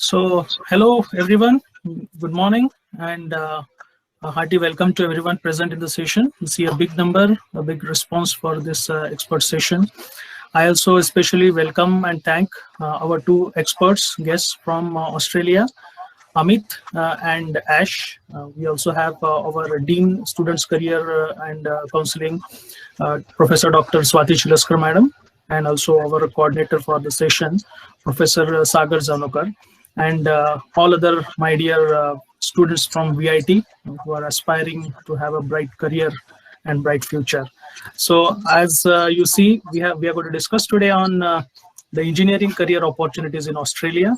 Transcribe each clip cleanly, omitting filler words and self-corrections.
So, hello everyone, good morning, and a hearty welcome to everyone present in the session. We see a big number, a big response for this expert session. I also especially welcome and thank our two experts, guests from Australia, Amit and Ash. We also have our Dean Students Career and Counseling, Professor Dr. Swati Chilaskar Madam, and also our coordinator for the session, Professor Sagar Zanokar, and all other my dear students from VIT who are aspiring to have a bright career and bright future. So as you see, we are going to discuss today on the engineering career opportunities in Australia.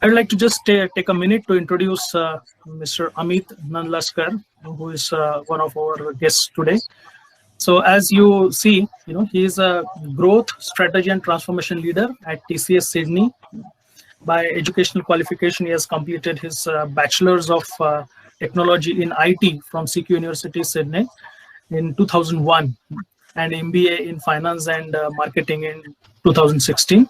I would like to just take a minute to introduce Mr. Ameet Nandlaskar, who is one of our guests today. So as you see, he is a growth strategy and transformation leader at TCS Sydney. By educational qualification, he has completed his Bachelor's of Technology in IT from CQ University, Sydney in 2001 and MBA in Finance and Marketing in 2016.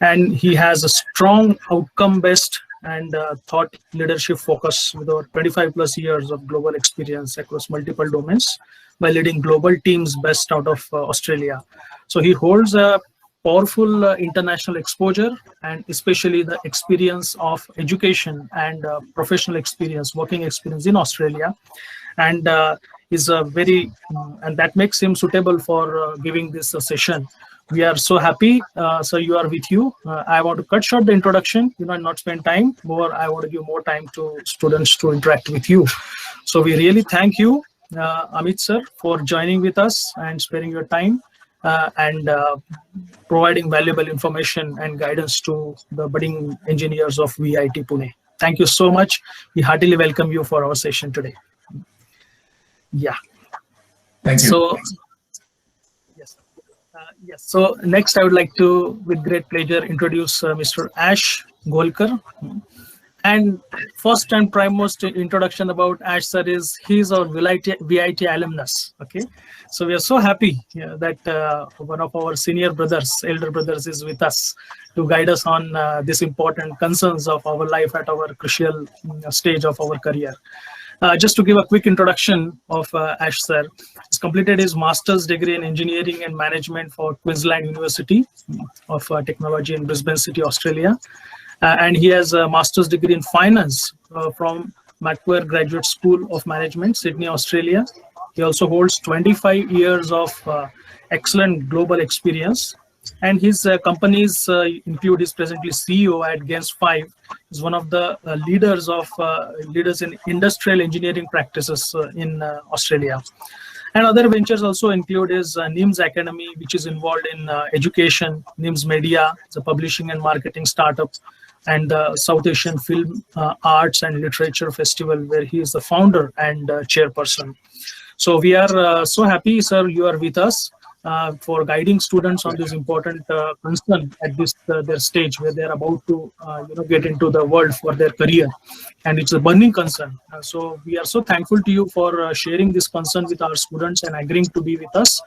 And he has a strong outcome-based and thought leadership focus with over 25 plus years of global experience across multiple domains by leading global teams based out of Australia. So he holds a powerful international exposure and especially the experience of education and professional experience, working experience in Australia. And is a very, and that makes him suitable for giving this session. We are so happy, so you are with you. I want to cut short the introduction, and not spend time more. I want to give more time to students to interact with you. So we really thank you, Amit sir, for joining with us and sparing your time and providing valuable information and guidance to the budding engineers of VIT Pune. Thank you so much. We heartily welcome you for our session today. Yeah. Thank you. So, yes. So next, I would like to, with great pleasure, introduce Mr. Ash Gholkar. And first and foremost introduction about Ash sir is he's our VIT alumnus. Okay, so we are so happy that one of our senior brothers, elder brothers, is with us to guide us on this important concerns of our life at our crucial stage of our career. Just to give a quick introduction of Ash sir, he's completed his master's degree in engineering and management for Queensland University of Technology in Brisbane City, Australia. And he has a master's degree in finance from Macquarie Graduate School of Management, Sydney, Australia. He also holds 25 years of excellent global experience. And his companies include, he's presently CEO at Gens 5. He's one of the leaders in industrial engineering practices in Australia. And other ventures also include his NIMS Academy, which is involved in education, NIMS Media, it's a publishing and marketing startup, and the South Asian Film Arts and Literature Festival, where he is the founder and chairperson. So we are so happy, sir, you are with us for guiding students on this important concern at this their stage where they're about to get into the world for their career, and it's a burning concern. So we are so thankful to you for sharing this concern with our students and agreeing to be with us.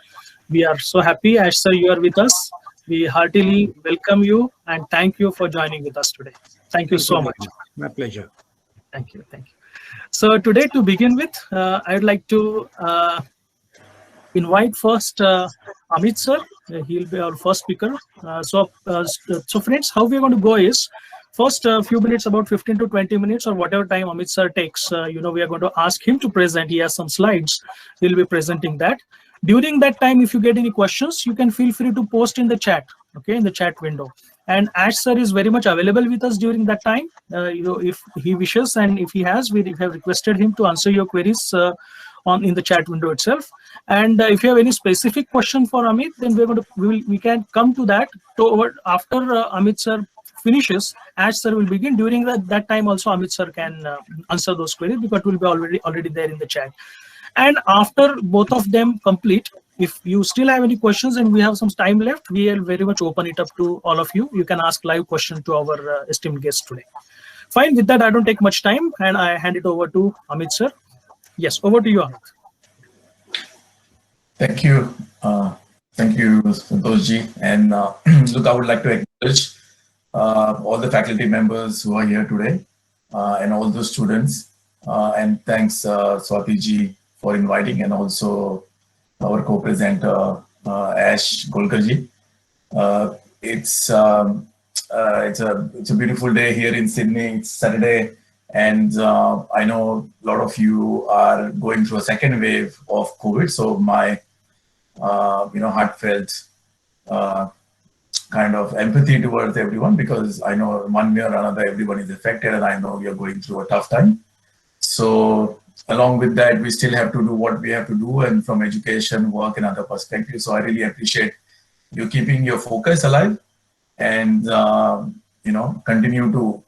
We are so happy, Ash sir, you are with us. We heartily welcome you and thank you for joining with us today. Thank you so much. My pleasure. Thank you. Thank you. So today, to begin with, I would like to invite first Amit sir. He'll be our first speaker. So friends, how we're going to go is first a few minutes, about 15 to 20 minutes or whatever time Amit sir takes, we are going to ask him to present. He has some slides. He'll be presenting that. During that time, if you get any questions, you can feel free to post in the chat, okay, in the chat window. And Ash sir is very much available with us during that time. If he wishes and if he has, we have requested him to answer your queries in the chat window itself. And if you have any specific question for Amit, then we can come to that after Amit sir finishes. Ash sir will begin. During that time also Amit sir can answer those queries because it will be already there in the chat. And after both of them complete, if you still have any questions and we have some time left, we will very much open it up to all of you. You can ask live questions to our esteemed guests today. Fine, with that, I don't take much time and I hand it over to Amit sir. Yes, over to you, Amit. Thank you. Thank you, Santoshji. And look, I would like to acknowledge all the faculty members who are here today and all the students. And thanks, Swati ji, for inviting, and also our co-presenter, Ash Gholkar ji. It's it's a beautiful day here in Sydney. It's Saturday, and I know a lot of you are going through a second wave of COVID. So my heartfelt uh, kind of empathy towards everyone, because I know one way or another everyone is affected, and I know we are going through a tough time. So along with that, we still have to do what we have to do, and from education, work, and other perspectives. So I really appreciate you keeping your focus alive, and continue to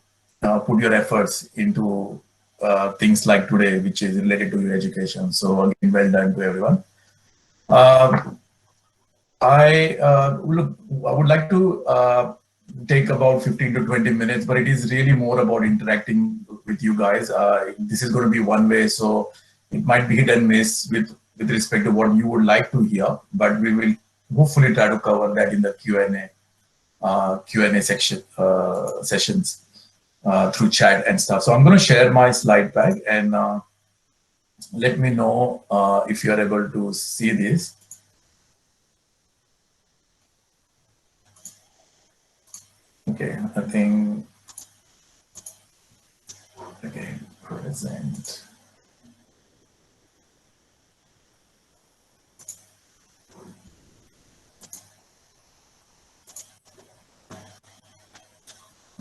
put your efforts into things like today, which is related to your education. So again, well done to everyone. Uh, I would like to take about 15 to 20 minutes, but it is really more about interacting with you guys. This is going to be one way, so it might be hit and miss with respect to what you would like to hear, but we will hopefully try to cover that in the Q&A section sessions through chat and stuff. So I'm going to share my slide pack, and let me know if you are able to see this. Okay, I think, okay, present.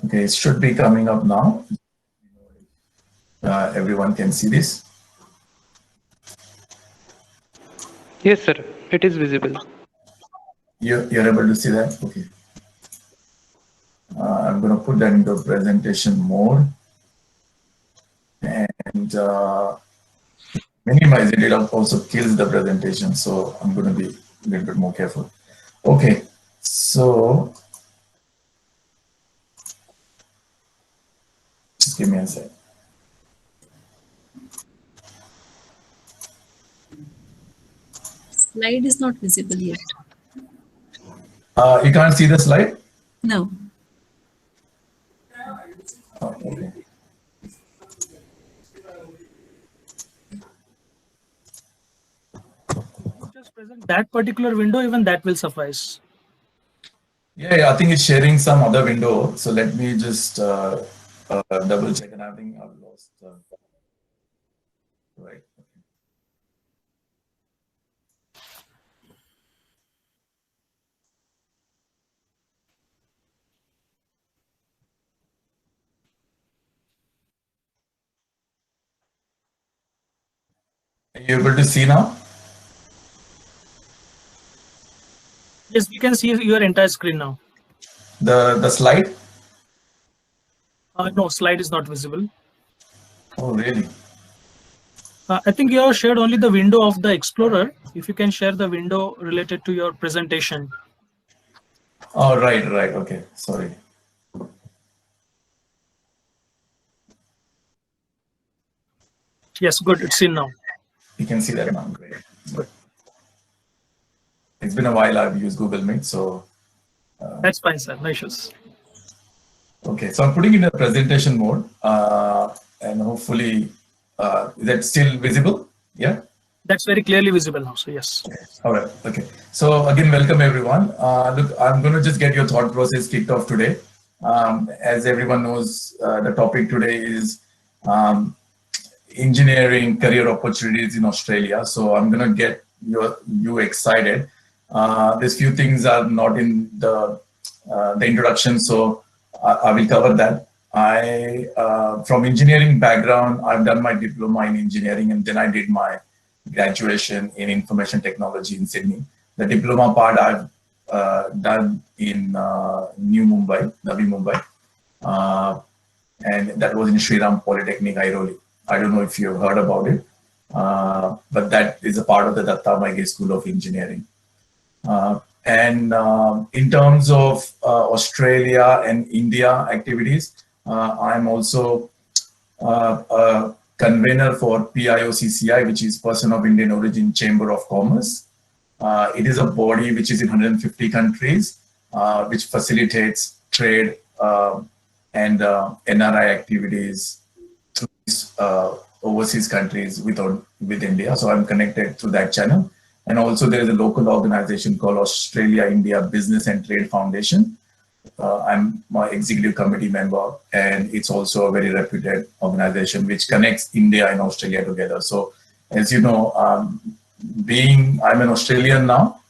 Okay, it should be coming up now. Everyone can see this. Yes, sir. It is visible. You're able to see that? Okay. I'm going to put that into presentation mode and minimize it. It also kills the presentation, so I'm going to be a little bit more careful. Okay, so just give me a sec. Slide is not visible yet. You can't see the slide? No. Oh, okay. Just present that particular window, even that will suffice. Yeah, I think it's sharing some other window. So let me just double check, and I think I've lost. Right. Are you able to see now? Yes, we can see your entire screen now. The slide? No, slide is not visible. Oh, really? I think you have shared only the window of the Explorer. If you can share the window related to your presentation. Oh, right. Okay, sorry. Yes, good. It's in now. You can see that now. Great. Good. It's been a while I've used Google Meet, so. That's fine, sir. No issues. Okay, so I'm putting in a presentation mode, and hopefully, is that still visible? Yeah? That's very clearly visible now. So yes. Okay. All right. Okay. So again, welcome everyone. Look, I'm going to just get your thought process kicked off today. As everyone knows, the topic today is engineering career opportunities in Australia. So I'm going to get you excited. There's few things are not in the introduction, so I will cover that. From engineering background, I've done my diploma in engineering, and then I did my graduation in information technology in Sydney. The diploma part I've done in Navi Mumbai, and that was in Sri Ram Polytechnic, Airoli. I don't know if you've heard about it, but that is a part of the Datta Maige School of Engineering. And in terms of Australia and India activities, I'm also a convener for PIOCCI, which is Person of Indian Origin Chamber of Commerce. It is a body which is in 150 countries, which facilitates trade and NRI activities through overseas countries with India. So I'm connected through that channel. And also there is a local organization called Australia India Business and Trade Foundation. I'm my executive committee member, and it's also a very reputed organization which connects India and Australia together. So, as you know, I'm an Australian now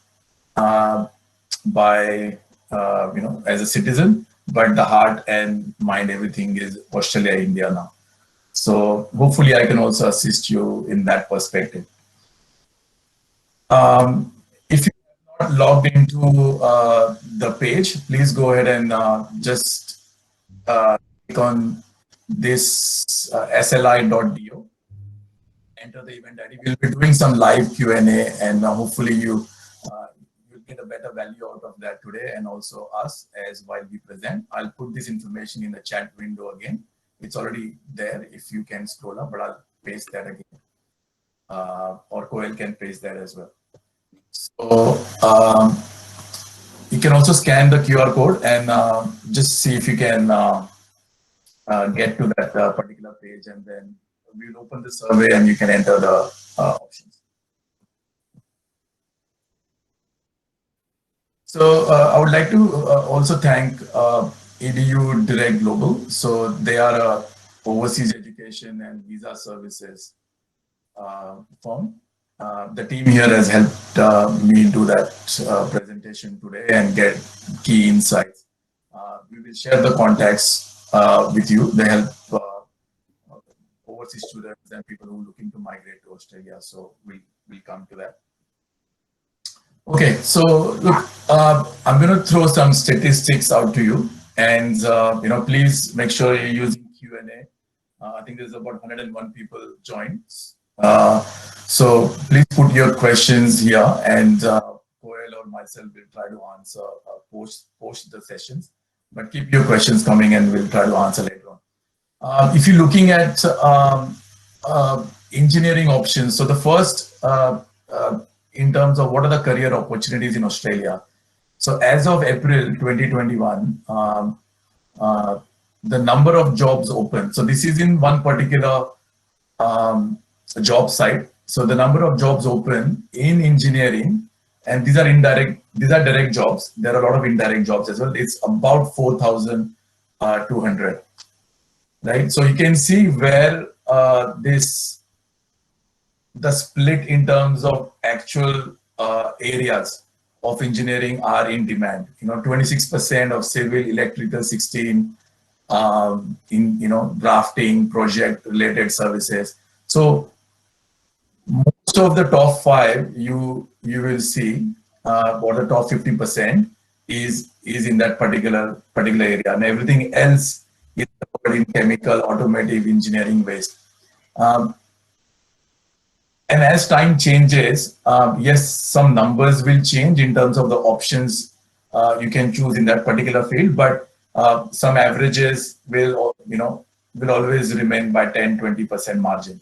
by as a citizen, but the heart and mind, everything is Australia, India now. So hopefully, I can also assist you in that perspective. If you are not logged into the page, please go ahead and just click on this sli.do, enter the event ID. We'll be doing some live Q&A, and hopefully you'll get a better value out of that today, and also us as while we present. I'll put this information in the chat window again. It's already there if you can scroll up, but I'll paste that again. Or Koel can paste that as well. So you can also scan the QR code and just see if you can get to that particular page, and then we'll open the survey and you can enter the options. So I would like to also thank EDU Direct Global. So they are a overseas education and visa services firm. The team here has helped me do that presentation today and get key insights. We will share the contacts with you. They help overseas students and people who are looking to migrate to Australia. So we'll come to that. Okay, so look, I'm going to throw some statistics out to you, and please make sure you're using Q&A. I think there's about 101 people joined. So please put your questions here, and Koel or myself will try to answer post the sessions. But keep your questions coming, and we'll try to answer later on. If you're looking at engineering options, so the first in terms of what are the career opportunities in Australia. So as of April 2021, the number of jobs open. So this is in one particular job site. So the number of jobs open in engineering, and these are direct jobs. There are a lot of indirect jobs as well. It's about 4,200, right? So you can see where the split in terms of actual areas of engineering are in demand. 26% of civil, electrical, 16 in drafting, project related services. So most of the top 5 you will see, or the top 50% is in that particular area, and everything else is in chemical, automotive, engineering based. And as time changes, yes, some numbers will change in terms of the options you can choose in that particular field, but some averages will always remain by 10-20% margin.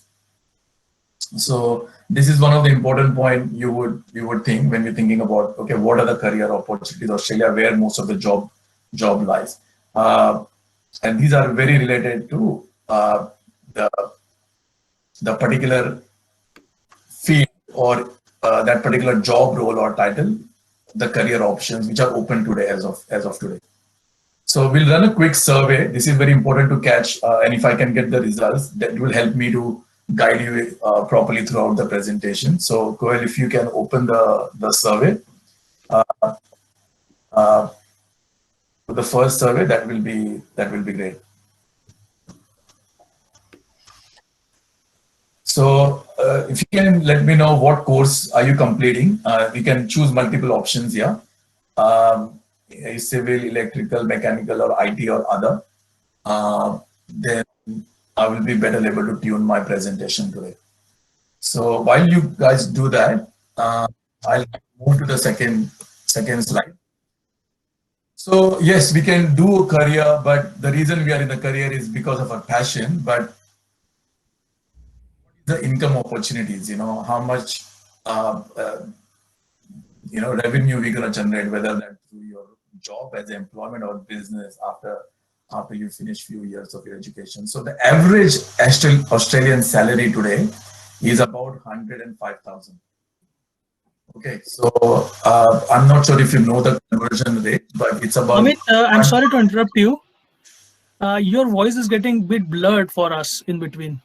So this is one of the important point you would think when you're thinking about, okay, what are the career opportunities in Australia where most of the job lies, and these are very related to the particular field or that particular job role or title, the career options which are open today as of today. So we'll run a quick survey. This is very important to catch, and if I can get the results, that will help me to guide you properly throughout the presentation. So Koel, if you can open the survey, the first survey, that will be great. So if you can let me know what course are you completing. We can choose multiple options here. Civil, electrical, mechanical, or IT or other. Then I will be better able to tune my presentation today. So while you guys do that, I'll move to the second slide. So yes, we can do a career, but the reason we are in the career is because of our passion. But the income opportunities, how much revenue we're going to generate, whether that through your job as employment or business after you finish few years of your education. So the average Australian salary today is about 105,000. Okay, so I'm not sure if you know the conversion rate, but it's about. Amit, I'm sorry to interrupt you. Your voice is getting a bit blurred for us in between.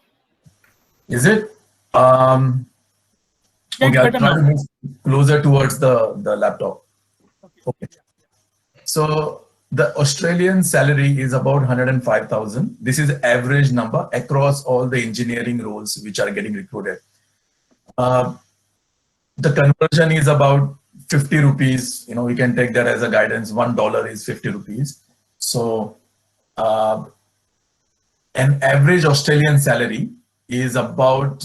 Is it? Yeah, Okay, it's I'll better try to now. move closer towards the laptop. Okay. So the Australian salary is about 105,000. This is average number across all the engineering roles which are getting recruited. The conversion is about 50 rupees. We can take that as a guidance. $1 is 50 rupees. So an average Australian salary is about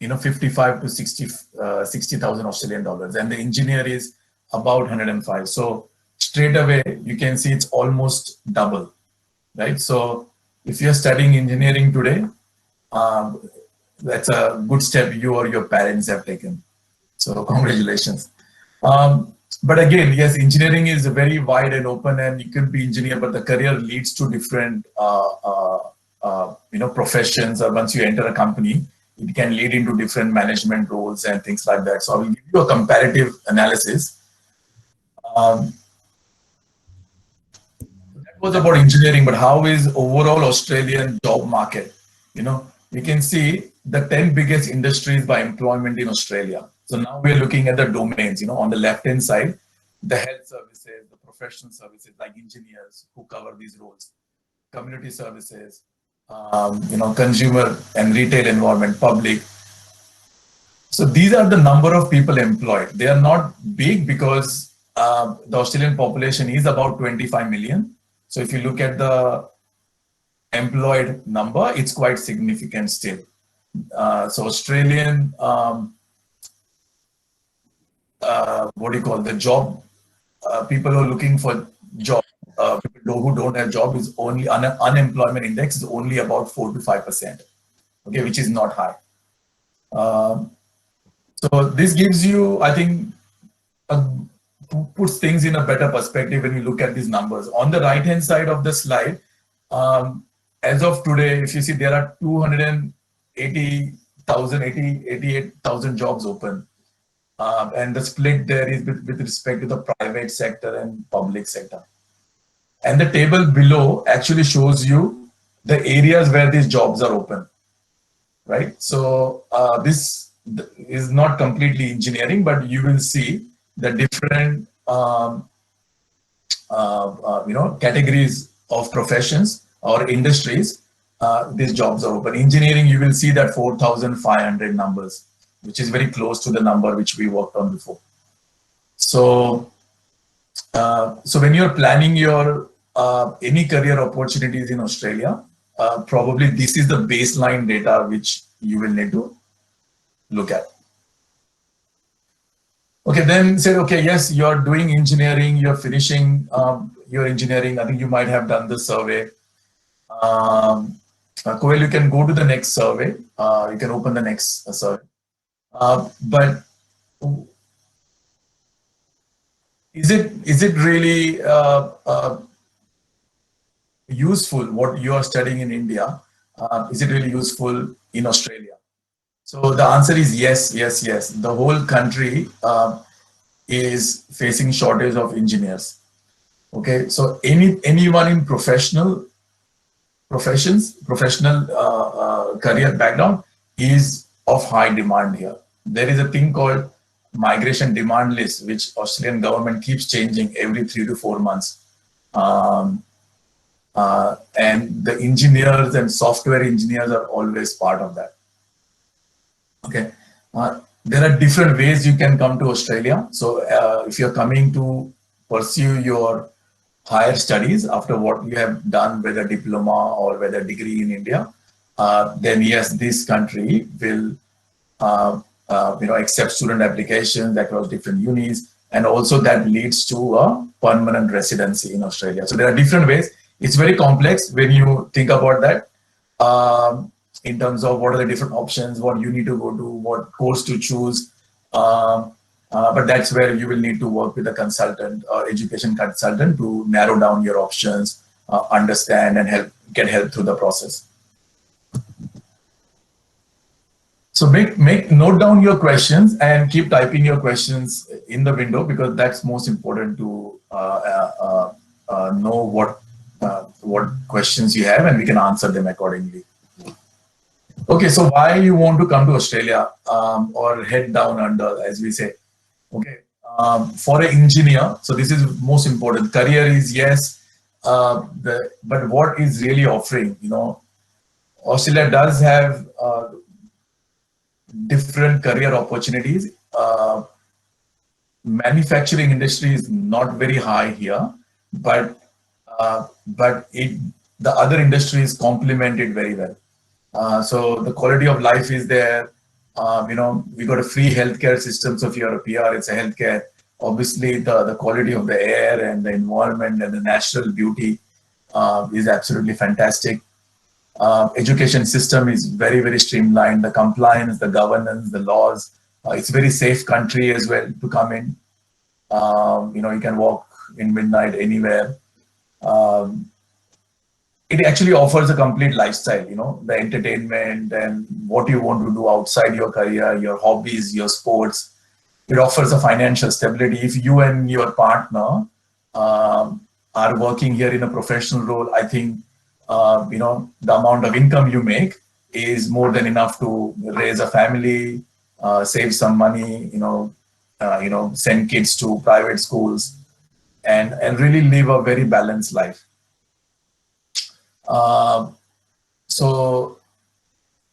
55 to 60,000 Australian dollars, and the engineer is about 105. So straight away you can see it's almost double, right? So if you're studying engineering today, that's a good step you or your parents have taken. So congratulations. But again, yes, engineering is very wide and open, and you could be engineer, but the career leads to different professions. Or once you enter a company, it can lead into different management roles and things like that. So I will give you a comparative analysis. That was about engineering, but how is overall Australian job market? We can see the 10 biggest industries by employment in Australia. So now we're looking at the domains, on the left-hand side, the health services, the professional services like engineers who cover these roles, community services, consumer and retail environment, public. So these are the number of people employed. They are not big because the Australian population is about 25 million. So if you look at the employed number, it's quite significant still. So Australian, the job, people who are looking for job, people who don't have job is only, unemployment index is only about 4 to 5%, okay, which is not high. So this gives you, I think, puts things in a better perspective when you look at these numbers. On the right-hand side of the slide, as of today, if you see, there are 88,000 jobs open. And the split there is with respect to the private sector and public sector. And the table below actually shows you the areas where these jobs are open, right? So this is not completely engineering, but you will see the different categories of professions or industries. These jobs are open. Engineering, you will see that 4,500 numbers, which is very close to the number which we worked on before. So when you're planning your any career opportunities in Australia, probably this is the baseline data which you will need to look at. Okay, then said, okay, yes, you're doing engineering, you're finishing your engineering. I think you might have done the survey. Koel, you can go to the next survey. You can open the next survey. But is it really useful what you are studying in India? Is it really useful in Australia? So the answer is yes, yes, yes. The whole country is facing shortage of engineers. Okay, so anyone in professional career background is of high demand here. There is a thing called migration demand list, which Australian government keeps changing every 3 to 4 months. And the engineers and software engineers are always part of that. Okay, there are different ways you can come to Australia. So if you're coming to pursue your higher studies after what you have done, whether diploma or whether degree in India, then yes, this country will accept student applications across different unis, and also that leads to a permanent residency in Australia. So there are different ways. It's very complex when you think about that. In terms of what are the different options, what you need to go to, what course to choose, But that's where you will need to work with a consultant or education consultant to narrow down your options, understand and get help through the process. So note down your questions and keep typing your questions in the window, because that's most important to know what questions you have, and we can answer them accordingly. Okay, so why you want to come to Australia, or head down under, as we say. Okay, for an engineer, so this is most important. Career is yes, but what is really offering? Australia does have different career opportunities. Manufacturing industry is not very high here, but the other industries complement it very well. So the quality of life is there. We got a free healthcare system. So if you're a PR, it's a healthcare. Obviously, the quality of the air and the environment and the natural beauty is absolutely fantastic. Education system is very, very streamlined. The compliance, the governance, the laws. It's a very safe country as well to come in. You can walk in midnight anywhere. It actually offers a complete lifestyle, the entertainment and what you want to do outside your career, your hobbies, your sports. It offers a financial stability. If you and your partner are working here in a professional role, I think, the amount of income you make is more than enough to raise a family, save some money, send kids to private schools, and really live a very balanced life. So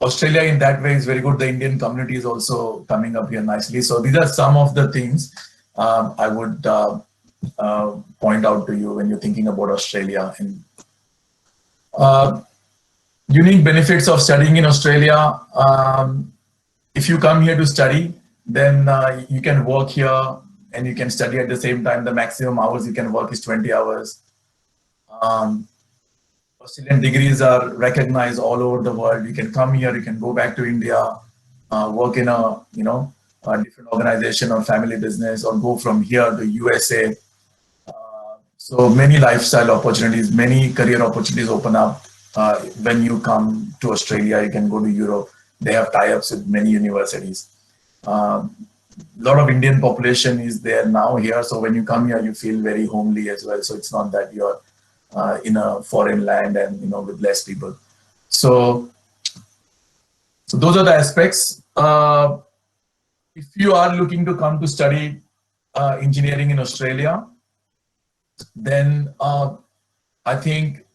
Australia in that way is very good. The Indian community is also coming up here nicely. So these are some of the things I would point out to you when you're thinking about Australia. And unique benefits of studying in Australia. If you come here to study, then you can work here and you can study at the same time. The maximum hours you can work is 20 hours. Australian degrees are recognized all over the world. You can come here, you can go back to India, work in a different organization or family business, or go from here to USA. So many lifestyle opportunities, many career opportunities open up when you come to Australia. You can go to Europe. They have tie-ups with many universities. A lot of Indian population is there now here. So when you come here, you feel very homely as well. So it's not that you're in a foreign land and with less people. So those are the aspects. If you are looking to come to study engineering in Australia, then I think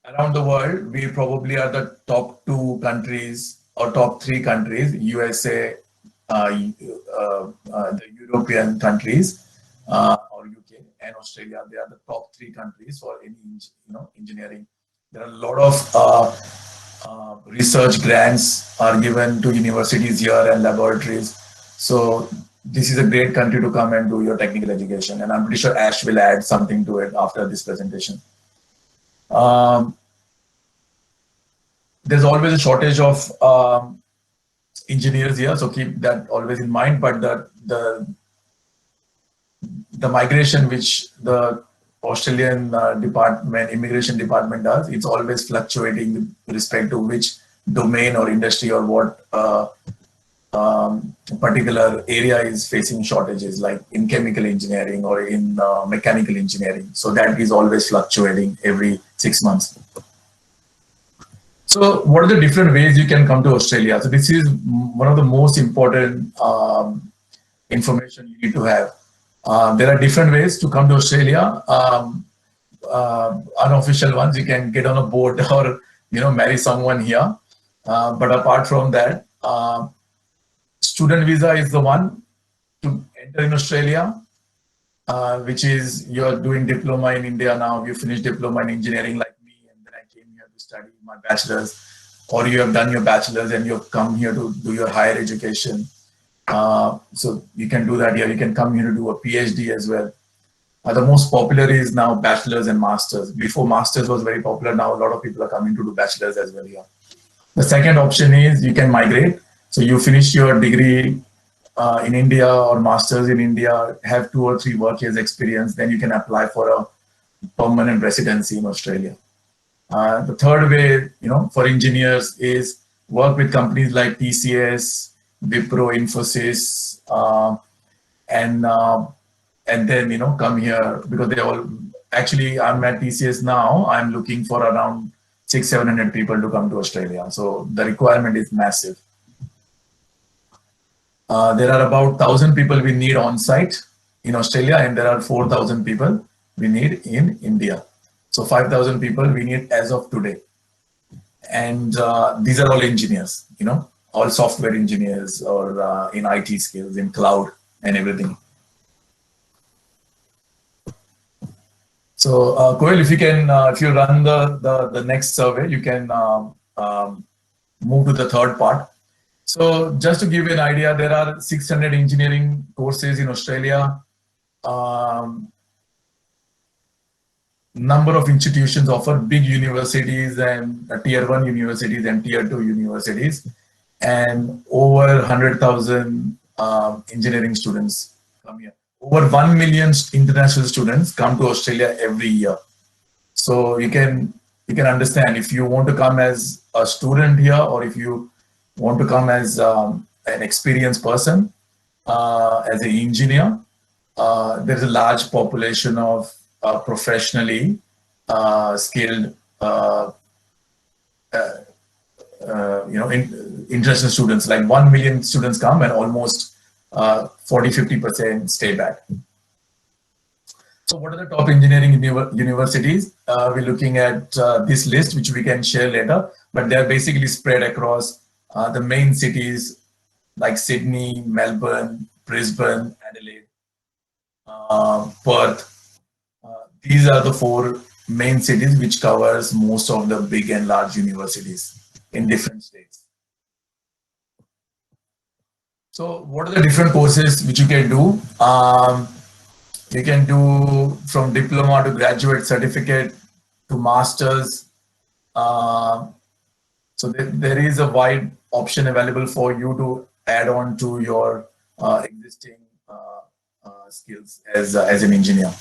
around the world we probably are the top 2 countries or top 3 countries: USA, the European countries, or UK and Australia. They are the top 3 countries for any engineering. There are a lot of research grants are given to universities here and laboratories. So this is a great country to come and do your technical education. And I'm pretty sure Ash will add something to it after this presentation. There's always a shortage of engineers here, so keep that always in mind. But the migration which the Australian immigration department does, it's always fluctuating with respect to which domain or industry or what particular area is facing shortages, like in chemical engineering or in mechanical engineering. So that is always fluctuating every 6 months. So what are the different ways you can come to Australia? So this is one of the most important information you need to have. There are different ways to come to Australia. Unofficial ones, you can get on a boat or marry someone here. But apart from that, student visa is the one to enter in Australia, which is you're doing diploma in India now. You finished diploma in engineering like me, and then I came here to study my bachelor's, or you have done your bachelor's and you've come here to do your higher education. So you can do that here. You can come here to do a PhD as well. The most popular is now bachelor's and master's. Before master's was very popular. Now a lot of people are coming to do bachelor's as well here. The second option is you can migrate. So you finish your degree in India or masters in India, have 2 or 3 work years experience, then you can apply for a permanent residency in Australia. The third way, for engineers is work with companies like TCS, Wipro, Infosys, and then come here because they all actually I'm at TCS now. I'm looking for around 600-700 people to come to Australia. So the requirement is massive. There are about 1,000 people we need on site in Australia, and there are 4,000 people we need in India. So 5,000 people we need as of today. And these are all engineers, all software engineers or in IT skills, in cloud and everything. So Koel, if you run the next survey, you can move to the third part. So just to give you an idea, there are 600 engineering courses in Australia. Number of institutions offer big universities and tier 1 universities and tier 2 universities, and over 100,000 engineering students come here. Over 1 million international students come to Australia every year. So you can understand, if you want to come as a student here, or if you want to come as an experienced person, as an engineer, there's a large population of professionally skilled, international students. Like 1 million students come, and almost 40-50% stay back. So what are the top engineering universities? We're looking at this list, which we can share later, but they're basically spread across the main cities like Sydney, Melbourne, Brisbane, Adelaide, Perth. These are the 4 main cities which covers most of the big and large universities in different states. So what are the different courses which you can do? You can do from diploma to graduate certificate to masters. So there is a wide option available for you to add on to your existing skills as an engineer.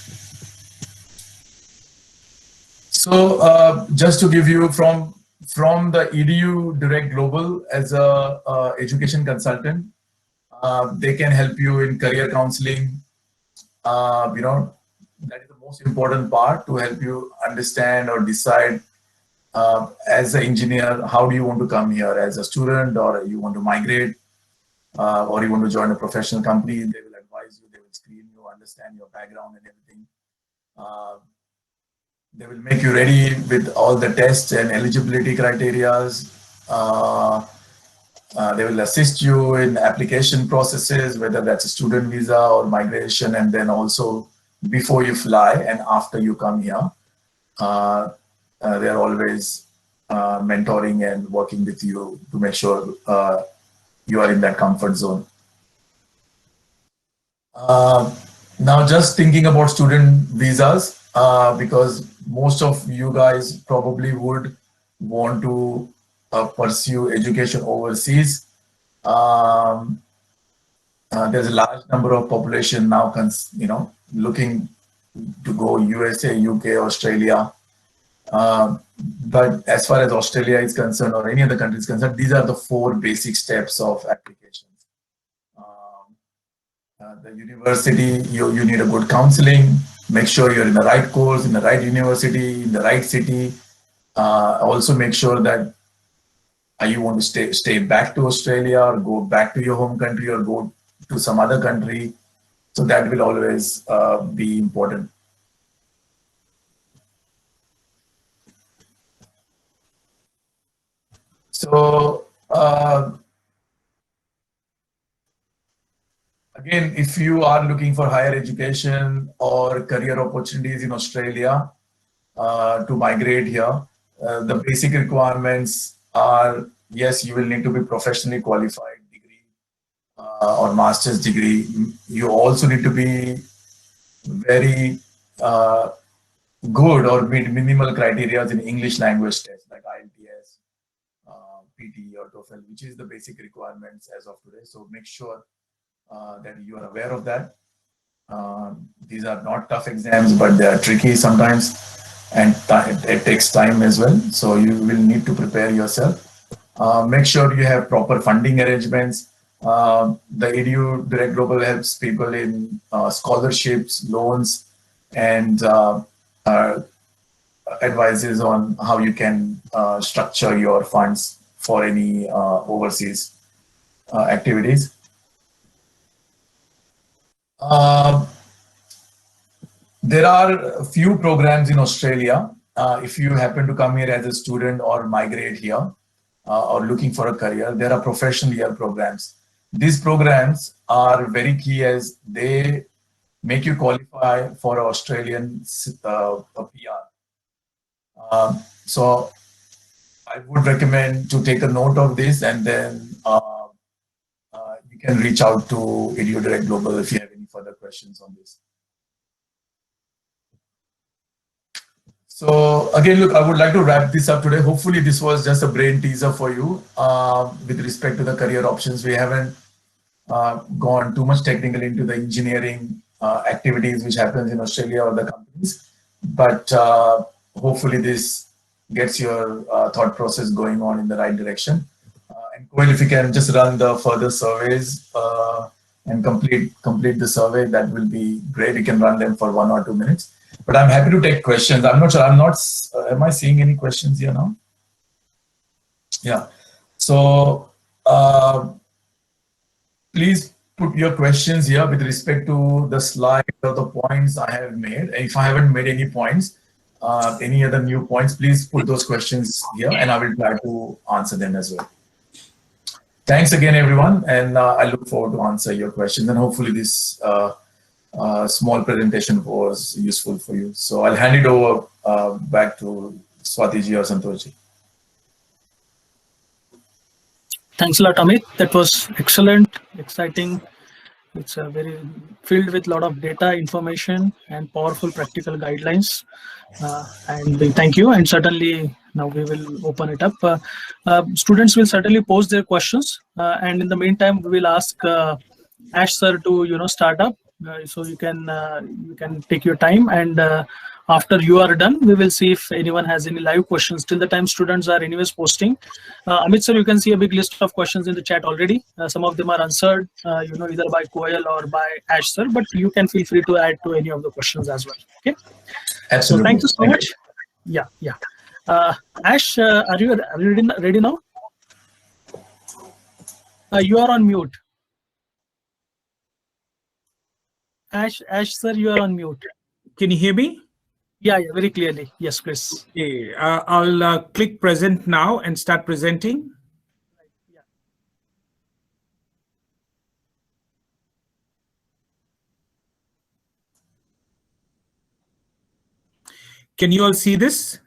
So just to give you from the EDU Direct Global as a education consultant, they can help you in career counseling. That is the most important part, to help you understand or decide as an engineer, how do you want to come here as a student, or you want to migrate, or you want to join a professional company. They will advise you, they will screen you, understand your background and everything. They will make you ready with all the tests and eligibility criteria. They will assist you in application processes, whether that's a student visa or migration, and then also before you fly and after you come here. They're always mentoring and working with you to make sure you are in that comfort zone. Now, just thinking about student visas, because most of you guys probably would want to pursue education overseas. There's a large number of population now, looking to go USA, UK, Australia. But as far as Australia is concerned, or any other country is concerned, these are the 4 basic steps of applications. The university, you need a good counseling. Make sure you're in the right course, in the right university, in the right city. Also make sure that you want to stay back to Australia, or go back to your home country, or go to some other country. So that will always be important. So again, if you are looking for higher education or career opportunities in Australia to migrate here, the basic requirements are, yes, you will need to be professionally qualified degree or master's degree. You also need to be very good or meet minimal criteria in English language tests like IELTS, PT or TOEFL, which is the basic requirements as of today. So make sure that you are aware of that. These are not tough exams, but they are tricky sometimes, and it takes time as well. So you will need to prepare yourself. Make sure you have proper funding arrangements. The EDU Direct Global helps people in scholarships, loans, and advises on how you can structure your funds for any overseas activities. There are a few programs in Australia. If you happen to come here as a student or migrate here or looking for a career, there are professional year programs. These programs are very key as they make you qualify for Australian PR. So I would recommend to take a note of this, and then you can reach out to EDU Direct Global if you have any further questions on this. So again, look, I would like to wrap this up today. Hopefully this was just a brain teaser for you with respect to the career options. We haven't gone too much technical into the engineering activities which happens in Australia or the companies, but hopefully this gets your thought process going on in the right direction. And Koil, if you can just run the further surveys and complete the survey, that will be great. You can run them for 1 or 2 minutes. But I'm happy to take questions. I'm not sure. Am I seeing any questions here now? Yeah. So please put your questions here with respect to the slide or the points I have made. If I haven't made any points, any other new points, please put those questions here and I will try to answer them as well. Thanks again, everyone. And I look forward to answer your questions, and hopefully this small presentation was useful for you. So I'll hand it over back to Swati ji or Santosh ji. Thanks a lot, Amit. That was excellent, exciting. It's very filled with a lot of data, information, and powerful practical guidelines. And we thank you. And certainly now we will open it up. Students will certainly pose their questions. And in the meantime, we will ask Ash sir to start up. So you can take your time, and after you are done, we will see if anyone has any live questions. Till the time students are anyways posting. Amit sir, you can see a big list of questions in the chat already. Some of them are answered, either by Koil or by Ash sir, but you can feel free to add to any of the questions as well. Okay. Absolutely. So thank you so much. Yeah. Ash, are you ready now? You are on mute. Ash sir, you are on mute. Can you hear me? Yeah, very clearly. Yes, please. Okay, I'll click present now and start presenting. Can you all see this?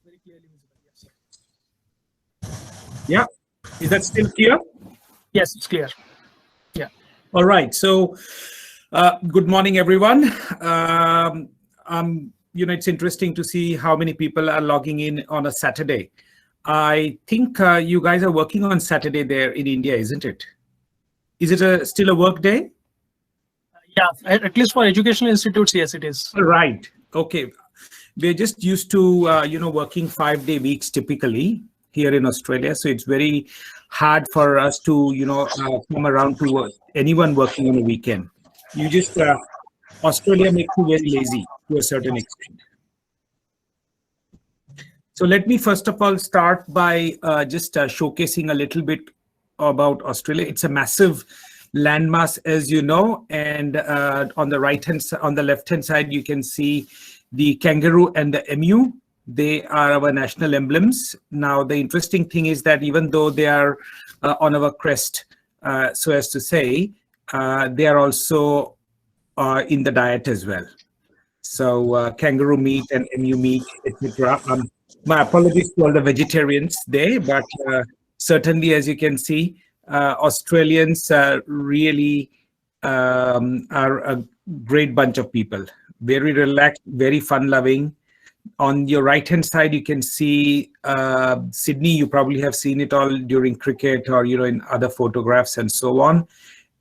Very clearly visible. Yes. Yeah. Is that still clear? Yes, it's clear. Yeah. All right. So, good morning, everyone. It's interesting to see how many people are logging in on a Saturday. I think you guys are working on Saturday there in India, isn't it? Is it still a work day? Yeah, at least for educational institutes, yes, it is. Right. Okay. We're just used to, working 5-day weeks typically here in Australia. So it's very hard for us to, come around to work, anyone working on a weekend. You just, Australia makes you very lazy to a certain extent. So let me first of all start by just showcasing a little bit about Australia. It's a massive landmass, as you know, and on the left-hand side, you can see the kangaroo and the emu. They are our national emblems. Now, the interesting thing is that even though they are on our crest, so as to say, they are also in the diet as well. So kangaroo meat and emu meat, etc. My apologies to all the vegetarians there, but certainly, as you can see, Australians really are a great bunch of people. Very relaxed, very fun-loving, On your right-hand side, you can see Sydney. You probably have seen it all during cricket or, in other photographs and so on.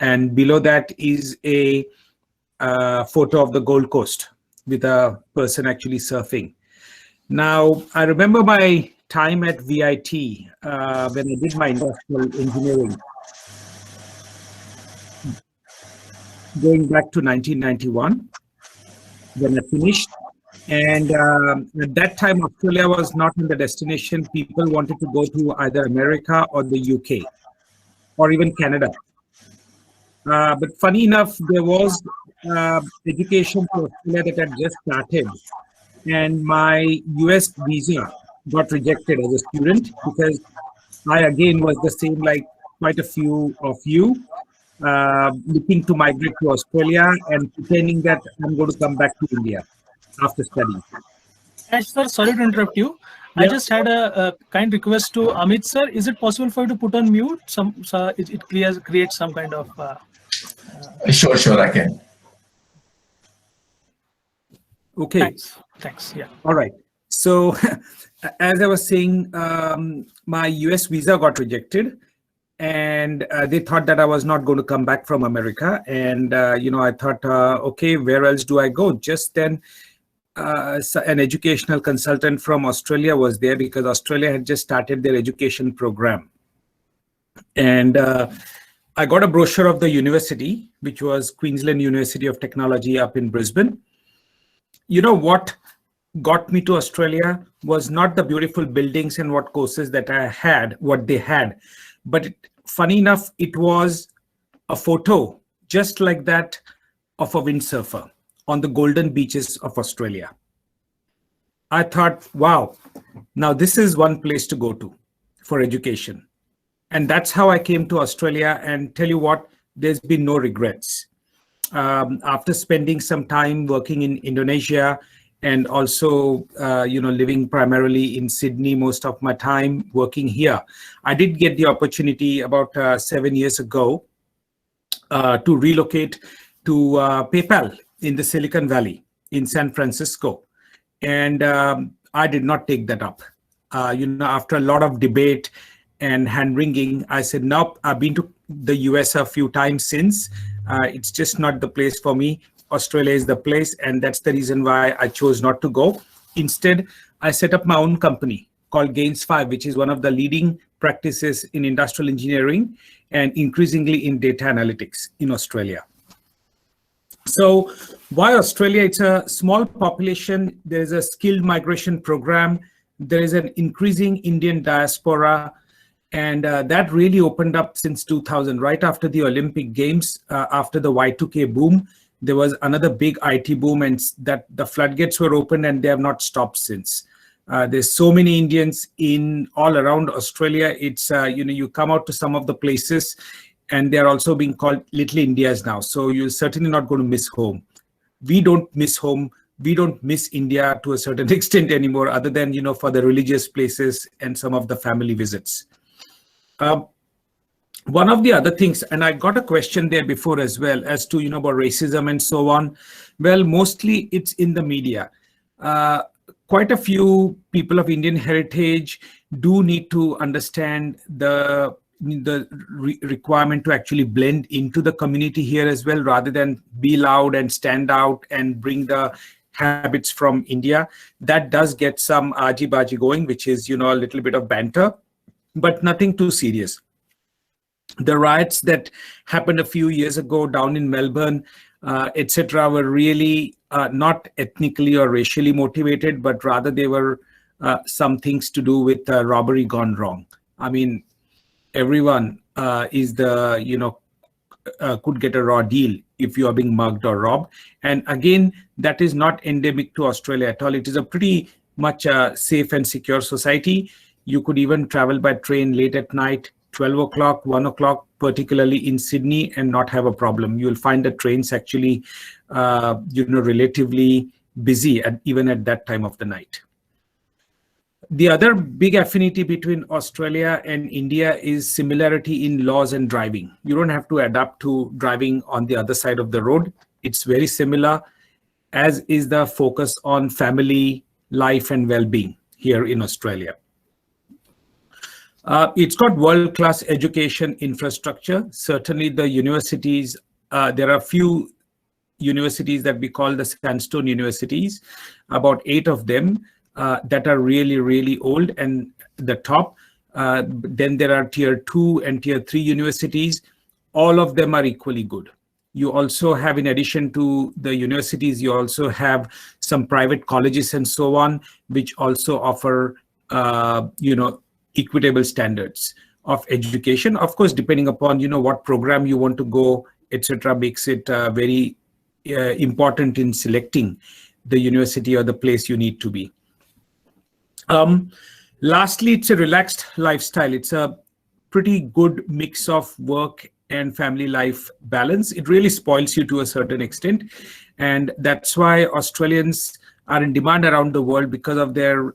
And below that is a photo of the Gold Coast with a person actually surfing. Now, I remember my time at VIT when I did my industrial engineering, going back to 1991 when I finished. And at that time, Australia was not in the destination. People wanted to go to either America or the UK or even Canada. But funny enough, there was education to Australia that had just started. And my US visa got rejected as a student because I again was the same like quite a few of you, looking to migrate to Australia and pretending that I'm going to come back to India after studying. Ash sir, sorry to interrupt you. I just had a kind request to Amit sir. Is it possible for you to put on mute? It creates some kind of. Sure, I can. Okay. Thanks. Yeah. All right. So, as I was saying, my US visa got rejected, and they thought that I was not going to come back from America. And I thought, okay, where else do I go? Just then, an educational consultant from Australia was there because Australia had just started their education program. And I got a brochure of the university, which was Queensland University of Technology up in Brisbane. You know what got me to Australia was not the beautiful buildings and what courses that I had, what they had, but funny enough, it was a photo just like that of a windsurfer on the golden beaches of Australia. I thought, wow, now this is one place to go to for education. And that's how I came to Australia, and tell you what, there's been no regrets. After spending some time working in Indonesia and also, living primarily in Sydney most of my time, working here, I did get the opportunity about 7 years ago to relocate to PayPal in the Silicon Valley in San Francisco. And I did not take that up. After a lot of debate and hand-wringing, I said, nope, I've been to the US a few times since. It's just not the place for me. Australia is the place, and that's the reason why I chose not to go. Instead, I set up my own company called Gains 5, which is one of the leading practices in industrial engineering and increasingly in data analytics in Australia. So why Australia? It's a small population. There is a skilled migration program. There is an increasing Indian diaspora. And that really opened up since 2000, right after the Olympic Games, after the Y2K boom. There was another big IT boom, and that the floodgates were opened, and they have not stopped since. There's so many Indians in all around Australia. It's, you come out to some of the places, and they're also being called Little Indias now. So you're certainly not going to miss home. We don't miss home. We don't miss India to a certain extent anymore, other than, for the religious places and some of the family visits. One of the other things, and I got a question there before as well, as to, about racism and so on. Well, mostly it's in the media. Quite a few people of Indian heritage do need to understand the requirement to actually blend into the community here as well, rather than be loud and stand out and bring the habits from India. That does get some argy-bargy going, which is, a little bit of banter, but nothing too serious. The riots that happened a few years ago down in Melbourne, etc., were really not ethnically or racially motivated, but rather they were some things to do with robbery gone wrong. I mean, everyone is could get a raw deal if you are being mugged or robbed. And again, that is not endemic to Australia at all. It is a pretty much safe and secure society. You could even travel by train late at night, 12 o'clock, 1 o'clock, particularly in Sydney, and not have a problem. You'll find the trains actually, relatively busy even at that time of the night. The other big affinity between Australia and India is similarity in laws and driving. You don't have to adapt to driving on the other side of the road. It's very similar, as is the focus on family, life and well-being here in Australia. It's got world-class education infrastructure. Certainly the universities, there are a few universities that we call the sandstone universities, about 8 of them that are really, really old and the top. Then there are tier 2 and tier 3 universities. All of them are equally good. You also have, in addition to the universities, you also have some private colleges and so on, which also offer, equitable standards of education. Of course, depending upon, what program you want to go, etc., makes it very important in selecting the university or the place you need to be. Lastly, it's a relaxed lifestyle. It's a pretty good mix of work and family life balance. It really spoils you to a certain extent. And that's why Australians are in demand around the world, because of their,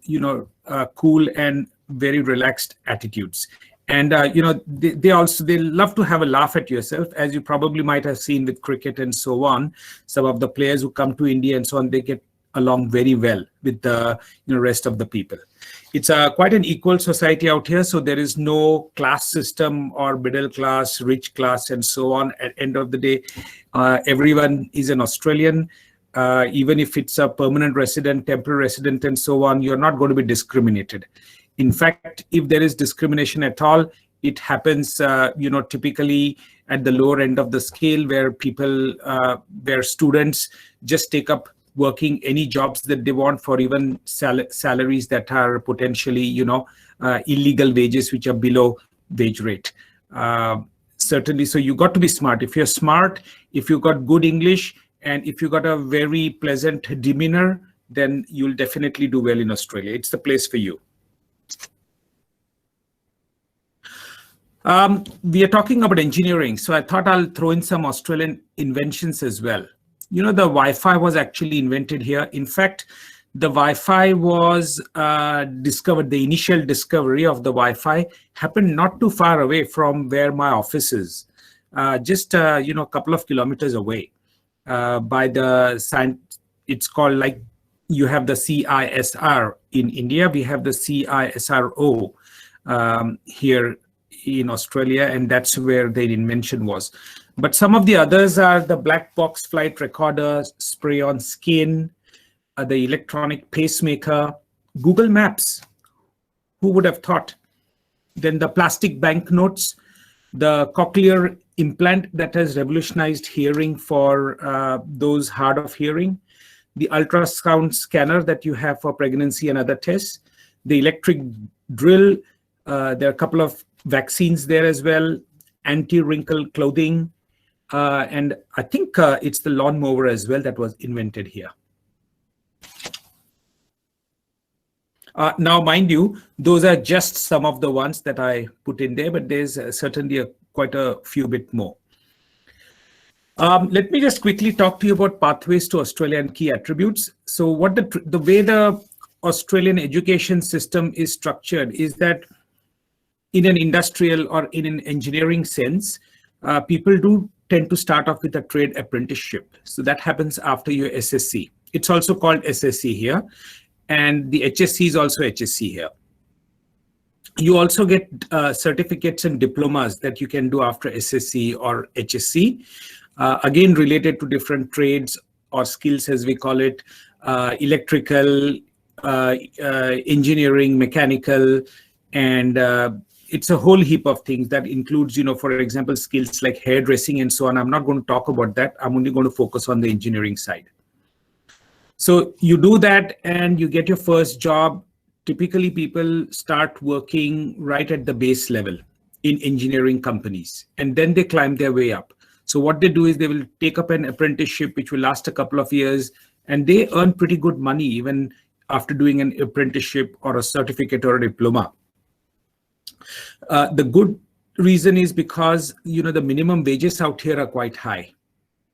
cool and very relaxed attitudes. And, they love to have a laugh at yourself, as you probably might have seen with cricket and so on. Some of the players who come to India and so on, they get along very well with the rest of the people. It's quite an equal society out here. So there is no class system or middle class, rich class, and so on. At the end of the day, everyone is an Australian. Even if it's a permanent resident, temporary resident, and so on, you're not going to be discriminated. In fact, if there is discrimination at all, it happens, typically at the lower end of the scale, where people, where students just take up working any jobs that they want for even salaries that are potentially, illegal wages, which are below wage rate. Certainly, so you got to be smart. If you're smart, if you got good English, and if you got a very pleasant demeanor, then you'll definitely do well in Australia. It's the place for you. We are talking about engineering, so I thought I'll throw in some Australian inventions as well. The Wi-Fi was actually invented here. In fact, the Wi-Fi was discovered, the initial discovery of the Wi-Fi happened not too far away from where my office is, just, a couple of kilometers away. By the sign, it's called, like, you have the CISR in India, we have the CISRO here in Australia, and that's where the invention was. But some of the others are the black box flight recorder, spray on skin, the electronic pacemaker, Google Maps. Who would have thought? Then the plastic banknotes, the cochlear implant that has revolutionized hearing for those hard of hearing, the ultrasound scanner that you have for pregnancy and other tests, the electric drill, there are a couple of vaccines there as well, anti-wrinkle clothing, and I think it's the lawnmower as well that was invented here. Now, mind you, those are just some of the ones that I put in there, but there's certainly quite a few bit more. Let me just quickly talk to you about pathways to Australia and key attributes. So what the way the Australian education system is structured is that in an industrial or in an engineering sense, people do tend to start off with a trade apprenticeship. So that happens after your SSC. It's also called SSC here. And the HSC is also HSC here. You also get certificates and diplomas that you can do after SSC or HSC, again related to different trades or skills, as we call it, electrical, engineering, mechanical, and it's a whole heap of things that includes, for example, skills like hairdressing and so on. I'm not going to talk about that. I'm only going to focus on the engineering side. So you do that and you get your first job. Typically, people start working right at the base level in engineering companies, and then they climb their way up. So what they do is they will take up an apprenticeship, which will last a couple of years, and they earn pretty good money even after doing an apprenticeship or a certificate or a diploma. The good reason is because, the minimum wages out here are quite high.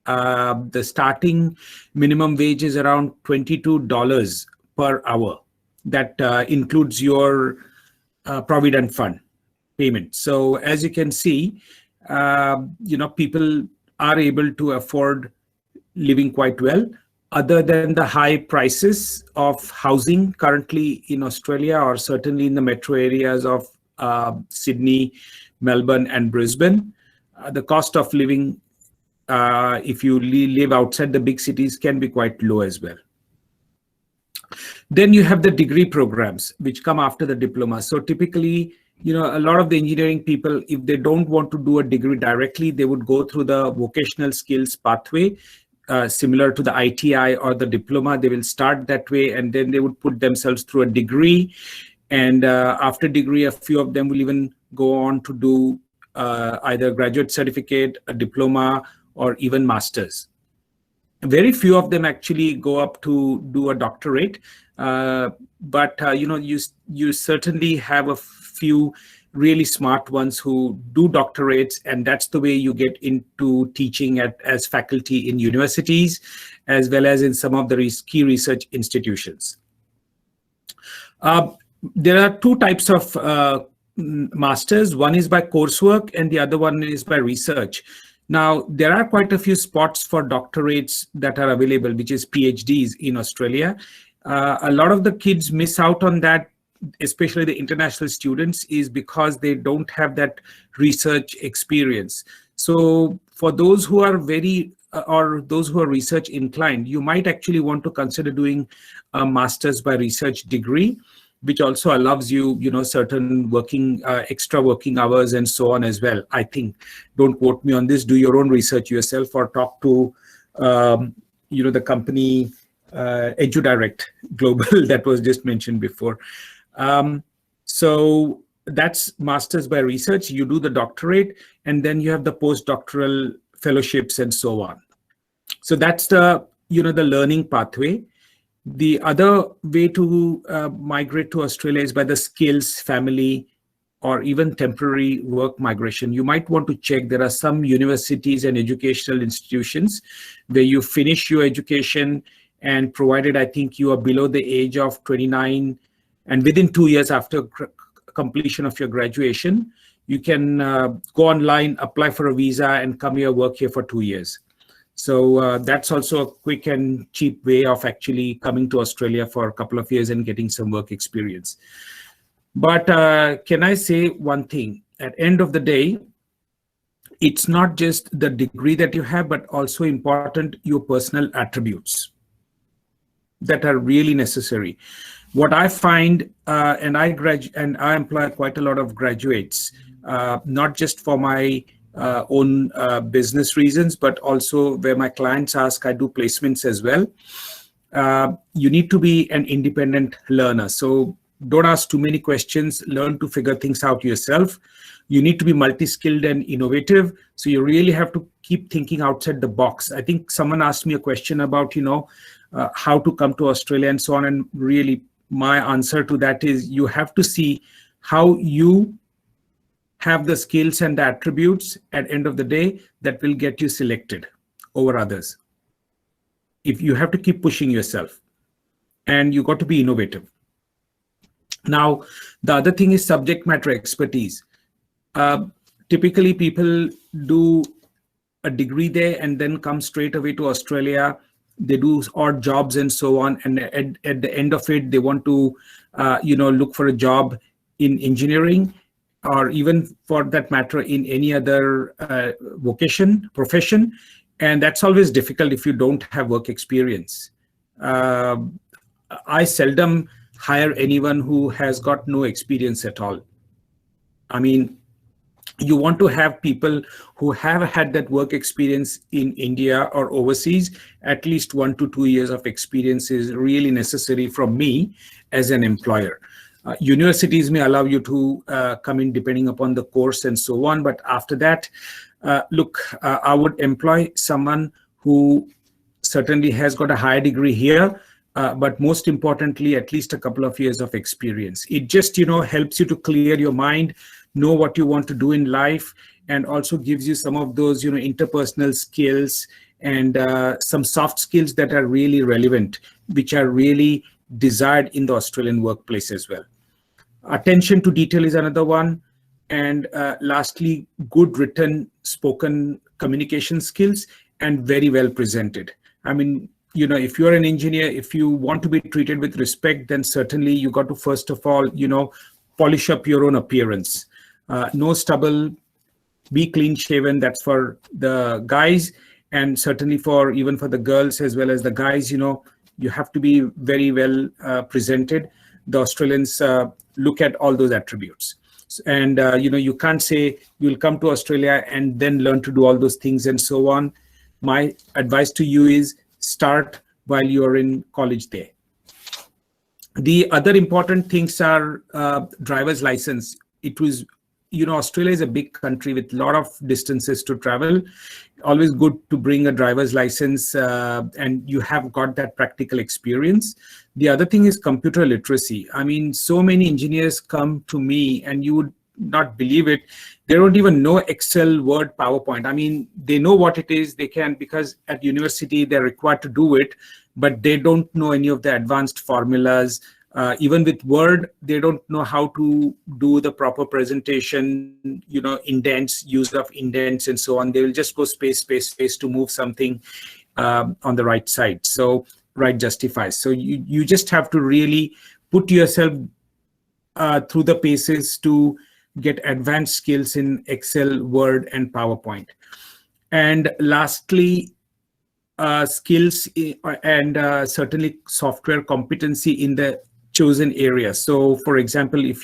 The starting minimum wage is around $22 per hour. That includes your provident fund payment. So as you can see, people are able to afford living quite well. other than the high prices of housing currently in Australia, or certainly in the metro areas of Sydney, Melbourne, and Brisbane, the cost of living, if you live outside the big cities, can be quite low as well. Then you have the degree programs, which come after the diploma. So typically, a lot of the engineering people, if they don't want to do a degree directly, they would go through the vocational skills pathway, similar to the ITI or the diploma. They will start that way, and then they would put themselves through a degree. And after degree, a few of them will even go on to do either graduate certificate, a diploma, or even masters. Very few of them actually go up to do a doctorate, but you certainly have a few really smart ones who do doctorates, and that's the way you get into teaching as faculty in universities, as well as in some of the key research institutions. There are two types of masters. One is by coursework, and the other one is by research. Now, there are quite a few spots for doctorates that are available, which is PhDs in Australia. A lot of the kids miss out on that, especially the international students, is because they don't have that research experience. So for those who are those who are research inclined, you might actually want to consider doing a master's by research degree, which also allows you, certain extra working hours and so on as well. I think, don't quote me on this, do your own research yourself, or talk to, the company EduDirect Global that was just mentioned before. So that's master's by research. You do the doctorate, and then you have the postdoctoral fellowships and so on. So that's the learning pathway. The other way to migrate to Australia is by the skills, family, or even temporary work migration. You might want to check. There are some universities and educational institutions where you finish your education, and provided, I think, you are below the age of 29, and within 2 years after completion of your graduation, you can go online, apply for a visa, and come here, work here for 2 years. So that's also a quick and cheap way of actually coming to Australia for a couple of years and getting some work experience. But can I say one thing? At the end of the day, it's not just the degree that you have, but also important your personal attributes that are really necessary. What I find, and I employ quite a lot of graduates, not just for my own business reasons, but also where my clients ask, I do placements as well. You need to be an independent learner. So don't ask too many questions, learn to figure things out yourself. You need to be multi-skilled and innovative. So you really have to keep thinking outside the box. I think someone asked me a question about, how to come to Australia and so on. And really my answer to that is you have to see how you have the skills and the attributes at the end of the day that will get you selected over others. If you have to keep pushing yourself, and you got to be innovative. Now, the other thing is subject matter expertise. Typically, people do a degree there and then come straight away to Australia. They do odd jobs and so on. And at the end of it, they want to, look for a job in engineering, or even for that matter, in any other profession. And that's always difficult if you don't have work experience. I seldom hire anyone who has got no experience at all. I mean, you want to have people who have had that work experience in India or overseas. At least 1 to 2 years of experience is really necessary from me as an employer. Universities may allow you to come in depending upon the course and so on. But after that, I would employ someone who certainly has got a higher degree here, but most importantly, at least a couple of years of experience. It just, helps you to clear your mind, know what you want to do in life, and also gives you some of those, interpersonal skills and some soft skills that are really relevant, which are really desired in the Australian workplace as well. Attention to detail is another one. And lastly, good written, spoken communication skills, and very well presented. I mean, if you're an engineer, if you want to be treated with respect, then certainly you got to first of all, polish up your own appearance. No stubble, be clean shaven. That's for the guys, and certainly even for the girls as well as the guys. You have to be very well presented. The Australians look at all those attributes, and you can't say you'll come to Australia and then learn to do all those things and so on. My advice to you is start while you're in college there. The other important things are driver's license. It was, Australia is a big country with a lot of distances to travel. Always good to bring a driver's license, and you have got that practical experience. The other thing is computer literacy. I mean, so many engineers come to me, and you would not believe it. They don't even know Excel, Word, PowerPoint. I mean, they know what it is. They can, because at university they're required to do it, but they don't know any of the advanced formulas. Even with Word, they don't know how to do the proper presentation, indents, use of indents and so on. They will just go space, space, space to move something on the right side. So right justifies. So you just have to really put yourself through the paces to get advanced skills in Excel, Word, and PowerPoint. And lastly, skills and certainly software competency in the chosen area. So for example, if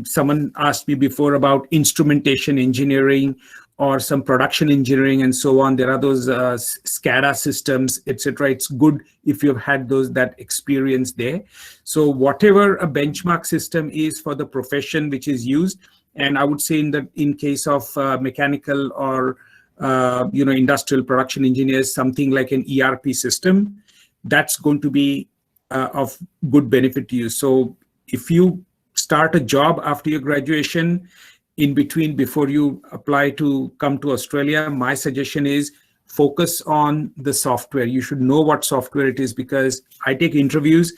someone asked me before about instrumentation engineering or some production engineering and so on, there are those SCADA systems, etc. It's good if you've had that experience there. So whatever a benchmark system is for the profession which is used, and I would say in case of mechanical or industrial production engineers, something like an ERP system, that's going to be of good benefit to you. So if you start a job after your graduation, in between, before you apply to come to Australia, my suggestion is focus on the software. You should know what software it is, because I take interviews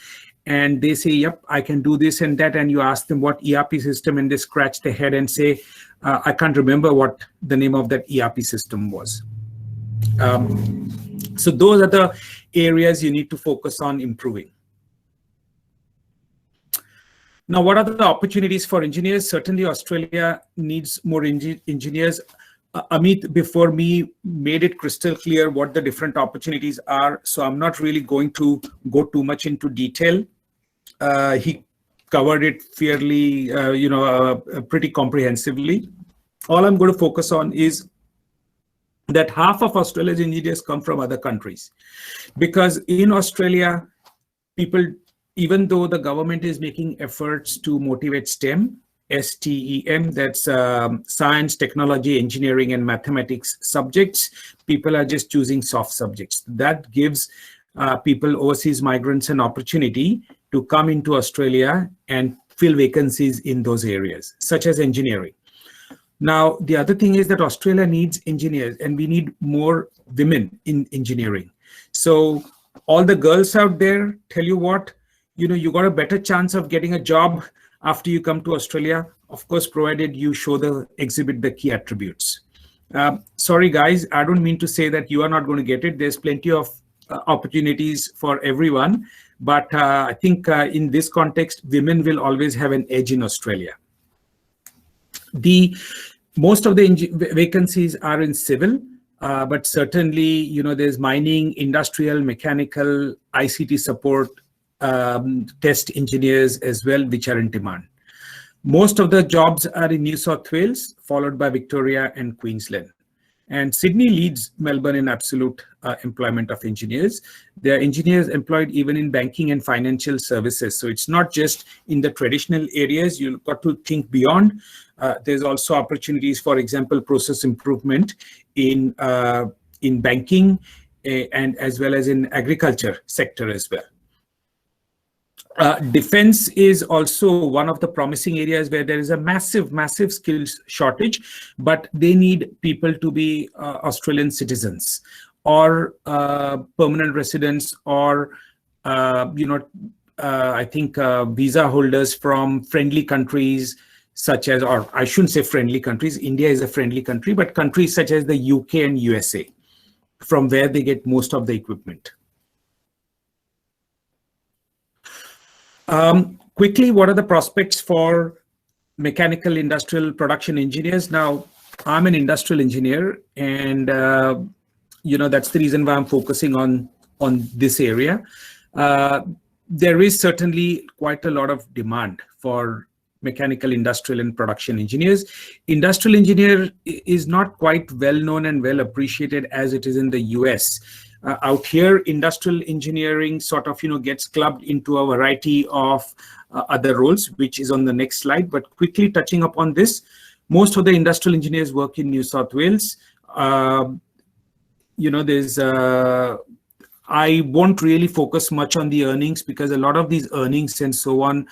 and they say, yep, I can do this and that. And you ask them what ERP system, and they scratch their head and say, I can't remember what the name of that ERP system was. So those are the areas you need to focus on improving. Now, what are the opportunities for engineers? Certainly, Australia needs more engineers. Ameet, before me, made it crystal clear what the different opportunities are. So I'm not really going to go too much into detail. He covered it fairly, pretty comprehensively. All I'm going to focus on is that half of Australia's engineers come from other countries, because in Australia, people, even though the government is making efforts to motivate STEM, STEM, that's science, technology, engineering, and mathematics subjects, people are just choosing soft subjects. That gives people, overseas migrants, an opportunity to come into Australia and fill vacancies in those areas, such as engineering. Now, the other thing is that Australia needs engineers, and we need more women in engineering. So all the girls out there, tell you what, you got a better chance of getting a job after you come to Australia, of course, provided you exhibit the key attributes. Sorry, guys, I don't mean to say that you are not going to get it. There's plenty of opportunities for everyone. But I think in this context, women will always have an edge in Australia. Most of the vacancies are in civil, but certainly, there's mining, industrial, mechanical, ICT support, test engineers as well, which are in demand. Most of the jobs are in New South Wales, followed by Victoria and Queensland. And Sydney leads Melbourne in absolute employment of engineers. There are engineers employed even in banking and financial services. So it's not just in the traditional areas. You've got to think beyond. There's also opportunities, for example, process improvement in banking and as well as in agriculture sector as well. Defense is also one of the promising areas where there is a massive skills shortage, but they need people to be Australian citizens or permanent residents, or I think visa holders from friendly countries such as, or I shouldn't say friendly countries, India is a friendly country, but countries such as the UK and USA. from where they get most of the equipment. Quickly, what are the prospects for mechanical industrial production engineers? Now, I'm an industrial engineer, and that's the reason why I'm focusing on this area. There is certainly quite a lot of demand for mechanical, industrial, and production engineers. Industrial engineer is not quite well known and well appreciated as it is in the US. Out here, industrial engineering sort of gets clubbed into a variety of other roles, which is on the next slide. But quickly touching upon this, most of the industrial engineers work in New South Wales. There's I won't really focus much on the earnings, because a lot of these earnings and so on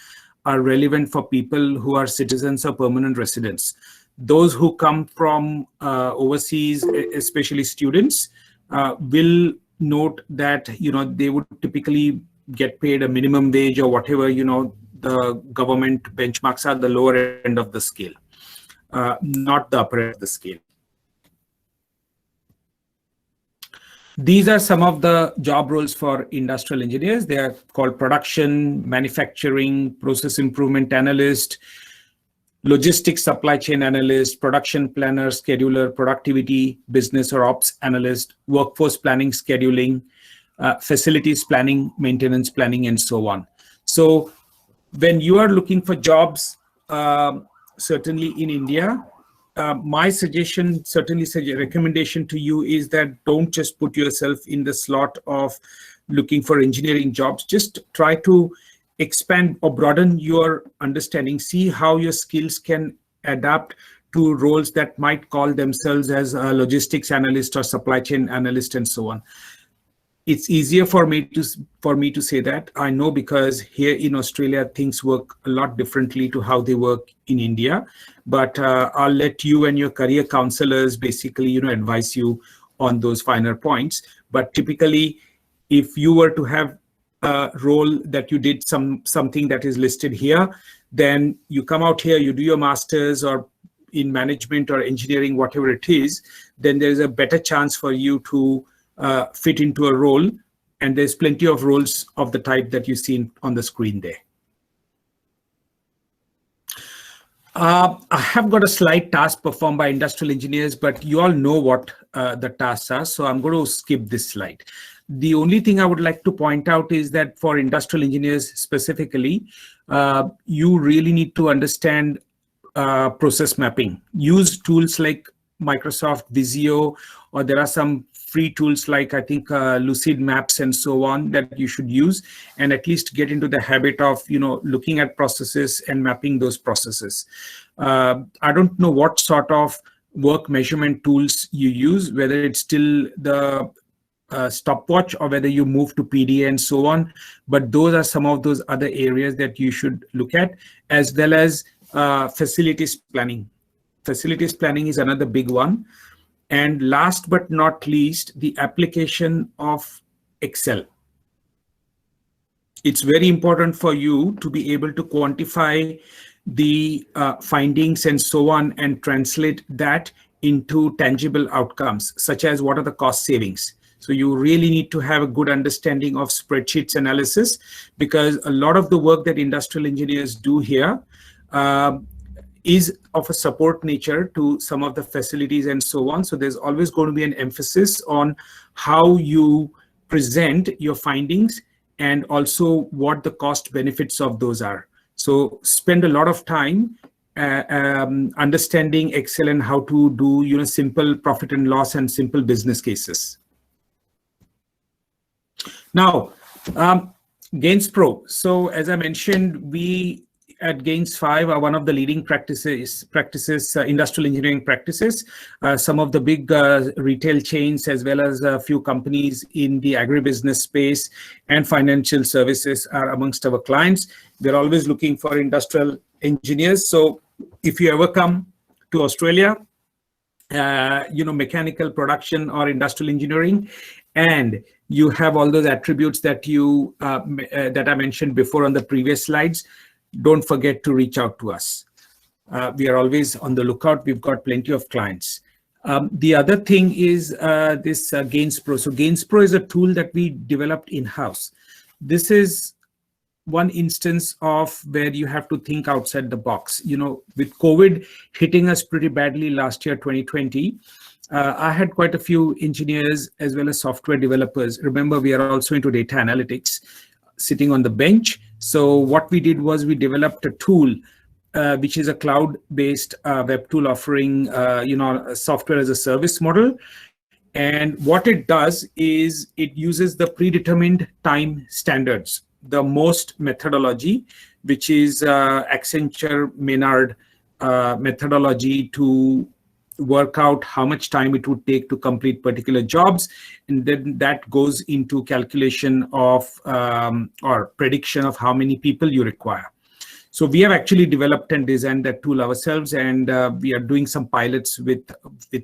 are relevant for people who are citizens or permanent residents. Those who come from overseas, especially students, will note that they would typically get paid a minimum wage or whatever the government benchmarks are the lower end of the scale, not the upper end of the scale. These are some of the job roles for industrial engineers. They are called production, manufacturing, process improvement analyst, logistics supply chain analyst, production planner, scheduler, productivity, business or ops analyst, workforce planning, scheduling, facilities planning, maintenance planning, and so on. So when you are looking for jobs, certainly in India, my suggestion, certainly recommendation to you is that don't just put yourself in the slot of looking for engineering jobs. Just try to expand or broaden your understanding. See how your skills can adapt to roles that might call themselves as a logistics analyst or supply chain analyst and so on. It's easier for me to say that, I know, because here in Australia things work a lot differently to how they work in India. But I'll let you and your career counselors basically advise you on those finer points. But typically, if you were to have a role that you did something that is listed here, then you come out here, you do your master's or in management or engineering, whatever it is, then there's a better chance for you to fit into a role, and there's plenty of roles of the type that you see on the screen there. I have got a slide task performed by industrial engineers, but you all know what the tasks are, so I'm going to skip this slide. The only thing I would like to point out is that for industrial engineers specifically, you really need to understand process mapping. Use tools like Microsoft Visio, or there are some free tools like I think Lucid Maps and so on that you should use, and at least get into the habit of looking at processes and mapping those processes. I don't know what sort of work measurement tools you use, whether it's still the stopwatch or whether you move to PDA and so on, but those are some of those other areas that you should look at, as well as facilities planning. Facilities planning is another big one. And last but not least, the application of Excel. It's very important for you to be able to quantify the findings and so on, and translate that into tangible outcomes, such as what are the cost savings. So you really need to have a good understanding of spreadsheets analysis, because a lot of the work that industrial engineers do here is of a support nature to some of the facilities and so on. So there's always going to be an emphasis on how you present your findings and also what the cost benefits of those are. So spend a lot of time understanding Excel and how to do simple profit and loss and simple business cases. Now, Gains Pro. So as I mentioned, we at Gains 5 are one of the leading practices, industrial engineering practices. Some of the big retail chains, as well as a few companies in the agribusiness space and financial services are amongst our clients. We're always looking for industrial engineers. So if you ever come to Australia, mechanical production or industrial engineering, and you have all those attributes that that I mentioned before on the previous slides, don't forget to reach out to us. We are always on the lookout. We've got plenty of clients. The other thing is this Gains Pro. So Gains Pro is a tool that we developed in-house. This is one instance of where you have to think outside the box. With COVID hitting us pretty badly last year, 2020, I had quite a few engineers as well as software developers. Remember, we are also into data analytics, sitting on the bench. So what we did was we developed a tool which is a cloud-based web tool offering, a software as a service model. And what it does is it uses the predetermined time standards, the MOST methodology, which is Accenture Maynard methodology to work out how much time it would take to complete particular jobs. And then that goes into calculation of or prediction of how many people you require. So we have actually developed and designed that tool ourselves, and we are doing some pilots with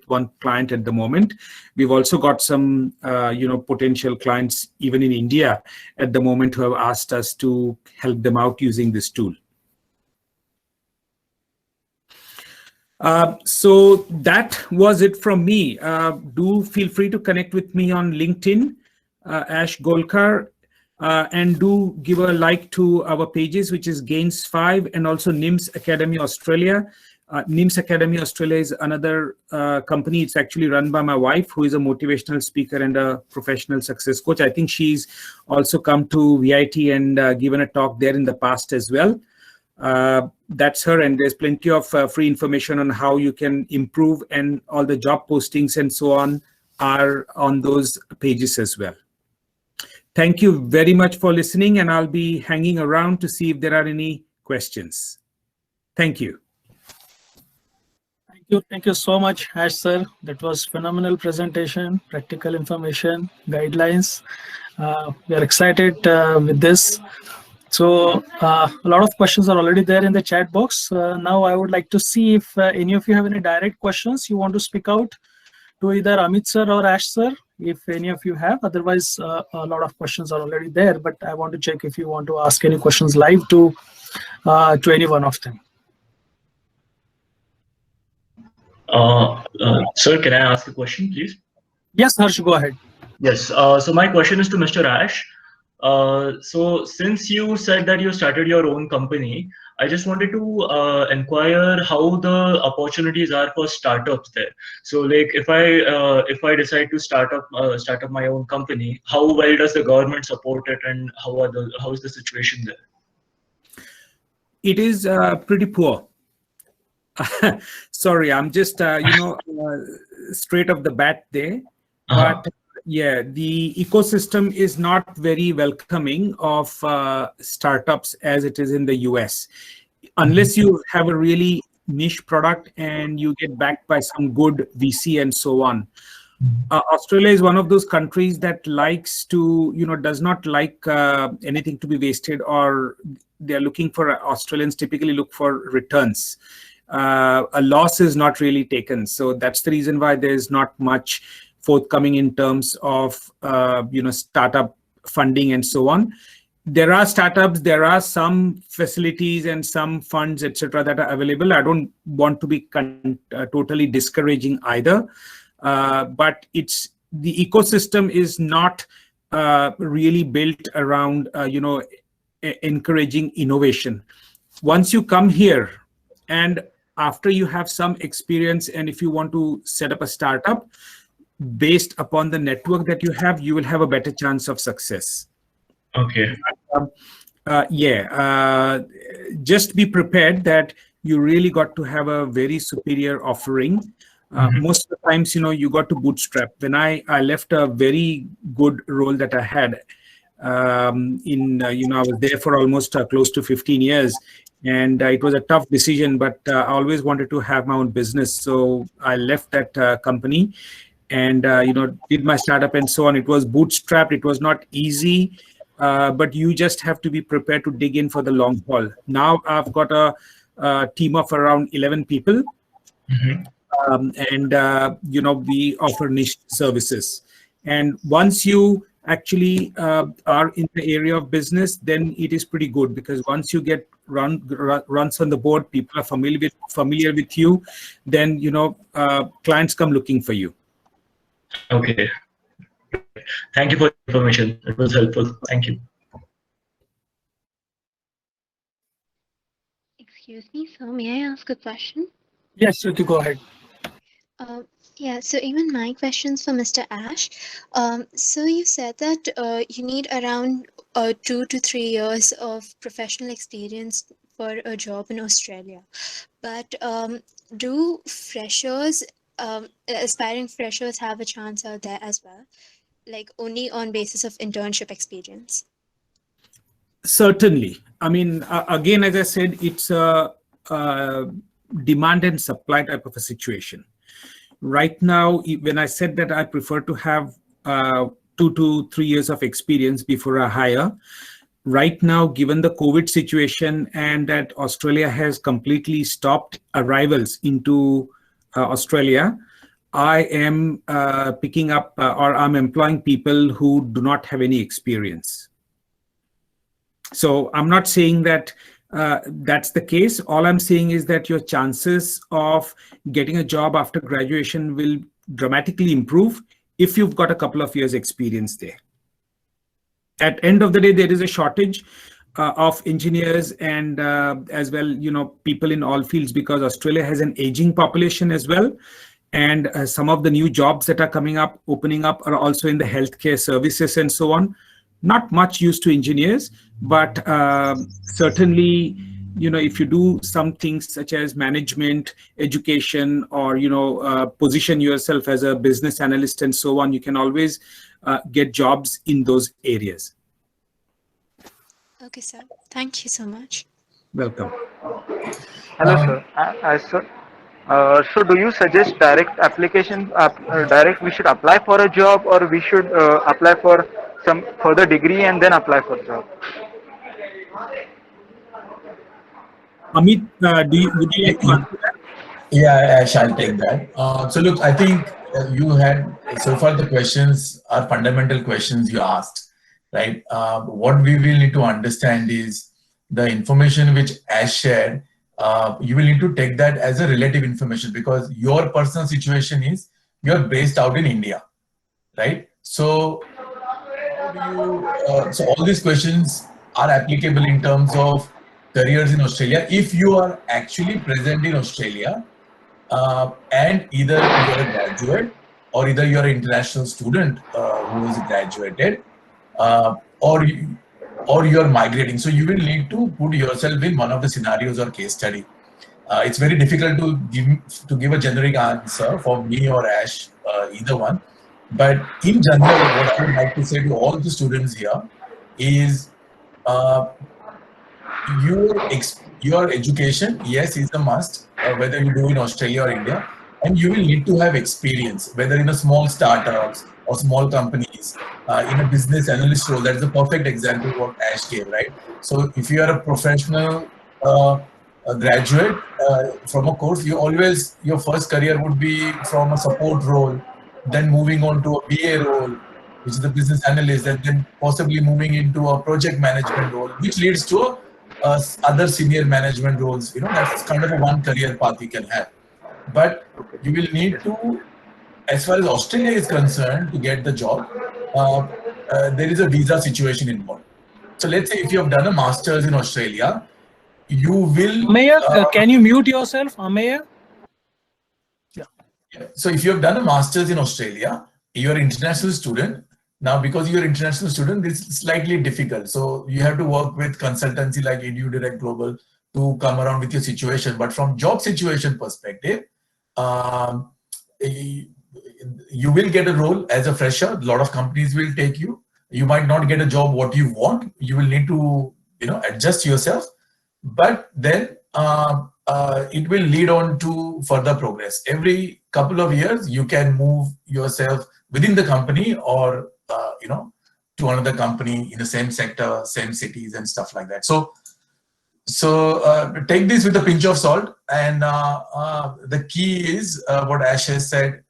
one client at the moment. We've also got some potential clients even in India at the moment who have asked us to help them out using this tool. So that was it from me. Do feel free to connect with me on LinkedIn, Ash Gholkar. And do give a like to our pages, which is Gains 5 and also NIMS Academy Australia. NIMS Academy Australia is another company. It's actually run by my wife, who is a motivational speaker and a professional success coach. I think she's also come to VIT and given a talk there in the past as well. That's her, and there's plenty of free information on how you can improve, and all the job postings and so on are on those pages as well. Thank you very much for listening, and I'll be hanging around to see if there are any questions. Thank you. Thank you so much, Ash sir. That was phenomenal presentation, practical information, guidelines. We are excited with this. So a lot of questions are already there in the chat box. Now I would like to see if any of you have any direct questions you want to speak out to either Ameet sir or Ash sir, if any of you have. Otherwise, a lot of questions are already there, but I want to check if you want to ask any questions live to any one of them. Sir, can I ask a question, please? Yes, Harsh, go ahead. Yes. So my question is to Mr. Ash. So since you said that you started your own company, I just wanted to inquire how the opportunities are for startups there. So, like, if I decide to start up my own company, how well does the government support it, and how is the situation there? It is pretty poor. Sorry, I'm just straight off the bat there, but yeah, the ecosystem is not very welcoming of startups as it is in the US. Unless you have a really niche product and you get backed by some good VC and so on. Australia is one of those countries that likes to, does not like anything to be wasted, or they're looking for, Australians typically look for returns. A loss is not really taken. So that's the reason why there's not much forthcoming in terms of startup funding and so on. There are startups, there are some facilities and some funds, etc., that are available. I don't want to be totally discouraging either, but the ecosystem is not really built around encouraging innovation. Once you come here, and after you have some experience, and if you want to set up a startup, based upon the network that you have, you will have a better chance of success. Okay. Just be prepared that you really got to have a very superior offering. Most of the times, you got to bootstrap. When I left a very good role that I had, I was there for almost close to 15 years. And it was a tough decision, but I always wanted to have my own business. So I left that company and, did my startup and so on. It was bootstrapped. It was not easy, but you just have to be prepared to dig in for the long haul. Now I've got a team of around 11 people. And, we offer niche services. And once you actually are in the area of business, then it is pretty good, because once you get runs on the board, people are familiar with you, then clients come looking for you. Okay. Thank you for the information. It was helpful. Thank you. Excuse me, sir, may I ask a question? Yes, Shruti, go ahead. Uh, yeah, so even my question's for Mr. Ash. So you said that you need around 2 to 3 years of professional experience for a job in Australia. But do freshers, aspiring freshers, have a chance out there as well? Like only on basis of internship experience? Certainly. I mean, again, as I said, it's a demand and supply type of a situation. Right now, when I said that I prefer to have 2 to 3 years of experience before I hire, right now, given the COVID situation and that Australia has completely stopped arrivals into Australia, I am picking up or I'm employing people who do not have any experience. So I'm not saying that that's the case. All I'm saying is that your chances of getting a job after graduation will dramatically improve if you've got a couple of years experience there. At end of the day, there is a shortage of engineers and as well, people in all fields, because Australia has an aging population as well. And some of the new jobs that are opening up are also in the healthcare services and so on. Not much used to engineers, but certainly, if you do some things such as management, education, or, position yourself as a business analyst and so on, you can always get jobs in those areas. Okay, sir. Thank you so much. Welcome. Hello, sir. So do you suggest direct application, direct we should apply for a job, or we should apply for some further degree and then apply for job? Amit, would you like to answer that? Yeah, I shall take that. So look, I think you had, so far the questions are fundamental questions you asked, right? What we will need to understand is the information which Ash shared, you will need to take that as a relative information, because your personal situation is you're based out in India, right? So how do you, so all these questions are applicable in terms of careers in Australia. If you are actually present in Australia, and either you're a graduate or either you're an international student who is graduated, or you're migrating. So you will need to put yourself in one of the scenarios or case study. It's very difficult to give a generic answer for me or Ash, either one. But in general, what I would like to say to all the students here is your education, yes, is a must, whether you do in Australia or India, and you will need to have experience, whether in a small startups or small companies, in a business analyst role. That's a perfect example what Ash gave, right? So if you are a professional a graduate from a course, your first career would be from a support role, then moving on to a BA role, which is the business analyst, and then possibly moving into a project management role, which leads to other senior management roles. That's kind of a one career path you can have. But you will need to, as far as Australia is concerned, to get the job, there is a visa situation involved. So let's say if you have done a master's in Australia, you will. Ameya, can you mute yourself, Ameya? So if you have done a master's in Australia, you're an international student. Now, because you're an international student, it's slightly difficult. So you have to work with consultancy like EduDirect Global to come around with your situation. But from job situation perspective, you will get a role as a fresher. A lot of companies will take you. You might not get a job what you want. You will need to, adjust yourself. But then it will lead on to further progress. Every couple of years, you can move yourself within the company or, to another company in the same sector, same cities and stuff like that. So take this with a pinch of salt. And the key is what Ash has said,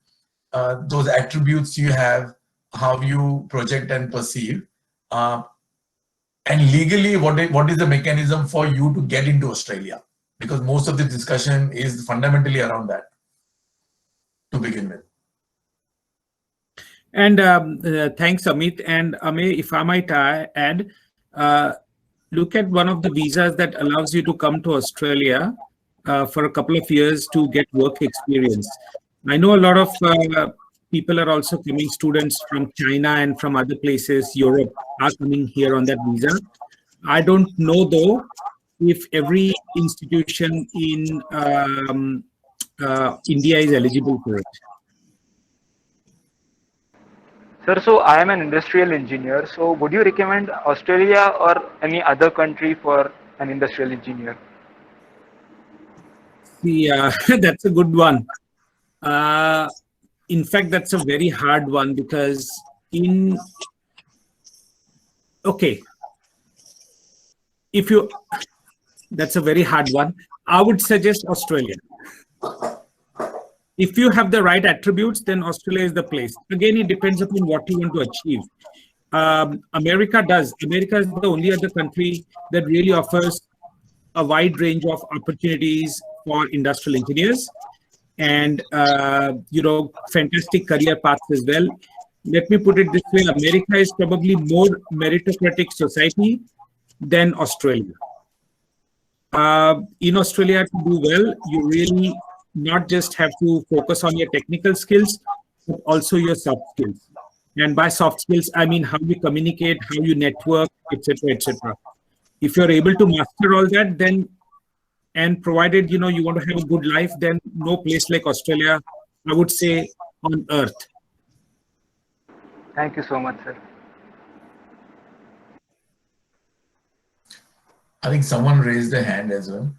those attributes you have, how you project and perceive. And legally, what is the mechanism for you to get into Australia? Because most of the discussion is fundamentally around that to begin with. And thanks, Amit. And Ame, if I might add, look at one of the visas that allows you to come to Australia for a couple of years to get work experience. I know a lot of people are also coming, students from China and from other places, Europe, are coming here on that visa. I don't know, though, if every institution in India is eligible for it. Sir, so I am an industrial engineer. So would you recommend Australia or any other country for an industrial engineer? Yeah, that's a good one. In fact, that's a very hard one because that's a very hard one. I would suggest Australia. If you have the right attributes, then Australia is the place. Again, it depends upon what you want to achieve. America does. America is the only other country that really offers a wide range of opportunities for industrial engineers and, fantastic career paths as well. Let me put it this way. America is probably more meritocratic society than Australia. In Australia, to do well, you really not just have to focus on your technical skills, but also your soft skills. And by soft skills, I mean how you communicate, how you network, etc., etc. If you're able to master all that, then, and provided you want to have a good life, then no place like Australia, I would say, on earth. Thank you so much, sir. I think someone raised their hand as well.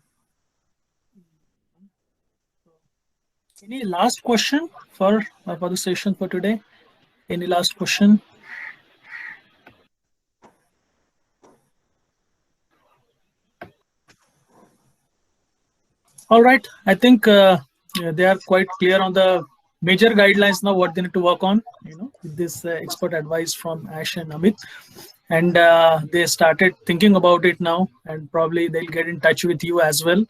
Any last question for the session for today? Any last question? All right. I think they are quite clear on the major guidelines now, what they need to work on, with this expert advice from Ash and Amit. And they started thinking about it now, and probably they'll get in touch with you as well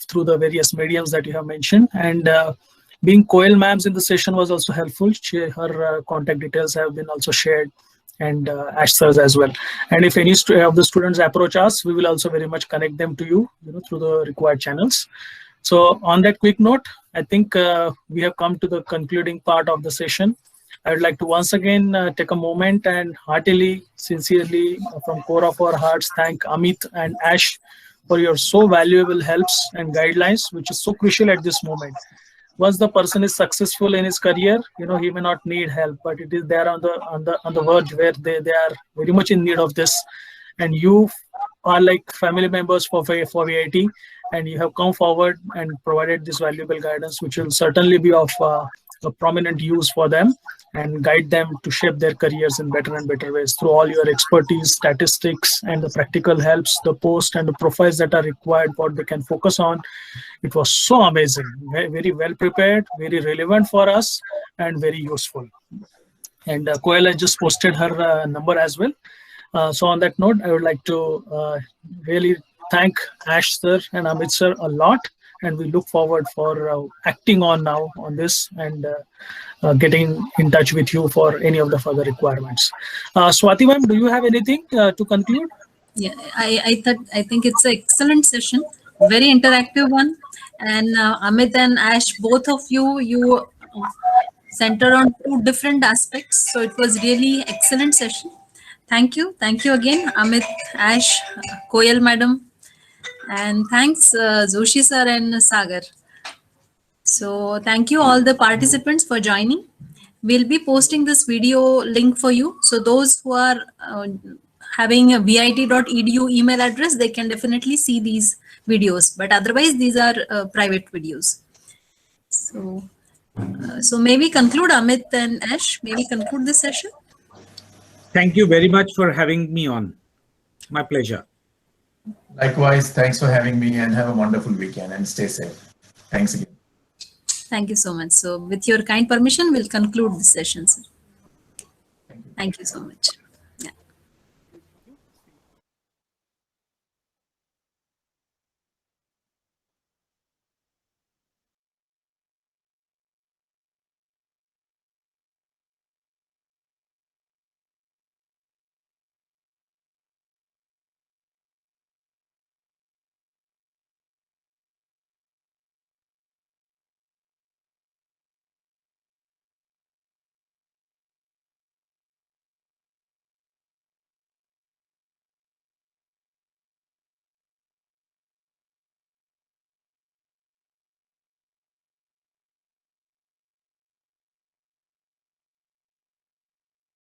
through the various mediums that you have mentioned. And being Koel ma'ams in the session was also helpful. Her contact details have been also shared, and Ash sirs as well. And if any of the students approach us, we will also very much connect them to you, through the required channels. So on that quick note, I think we have come to the concluding part of the session. I would like to once again take a moment and heartily, sincerely, from core of our hearts, thank Amit and Ash for your so valuable helps and guidelines, which is so crucial at this moment. Once the person is successful in his career, he may not need help, but it is there on the verge where they are very much in need of this. And you are like family members for VIT, and you have come forward and provided this valuable guidance, which will certainly be of a prominent use for them and guide them to shape their careers in better and better ways through all your expertise, statistics, and the practical helps, the post and the profiles that are required, what they can focus on. It was so amazing, very well prepared, very relevant for us, and very useful. And Koel just posted her number as well. So on that note, I would like to really thank Ash sir and Amit sir a lot, and we look forward for acting on now on this and getting in touch with you for any of the further requirements. Swati ma'am, do you have anything to conclude? Yeah, I think it's an excellent session, very interactive one. And Amit and Ash, both of you center on two different aspects. So it was really excellent session. Thank you again, Amit, Ash, Koel madam, and thanks Joshi sir and Sagar. So thank you all the participants for joining. We'll be posting this video link for you. So those who are having a vit.edu email address, they can definitely see these videos. But otherwise, these are private videos. So maybe conclude, Amit and Ash, maybe conclude this session. Thank you very much for having me on. My pleasure. Likewise, thanks for having me, and have a wonderful weekend and stay safe. Thanks again. Thank you so much. So with your kind permission, we'll conclude this session, sir. Thank you so much.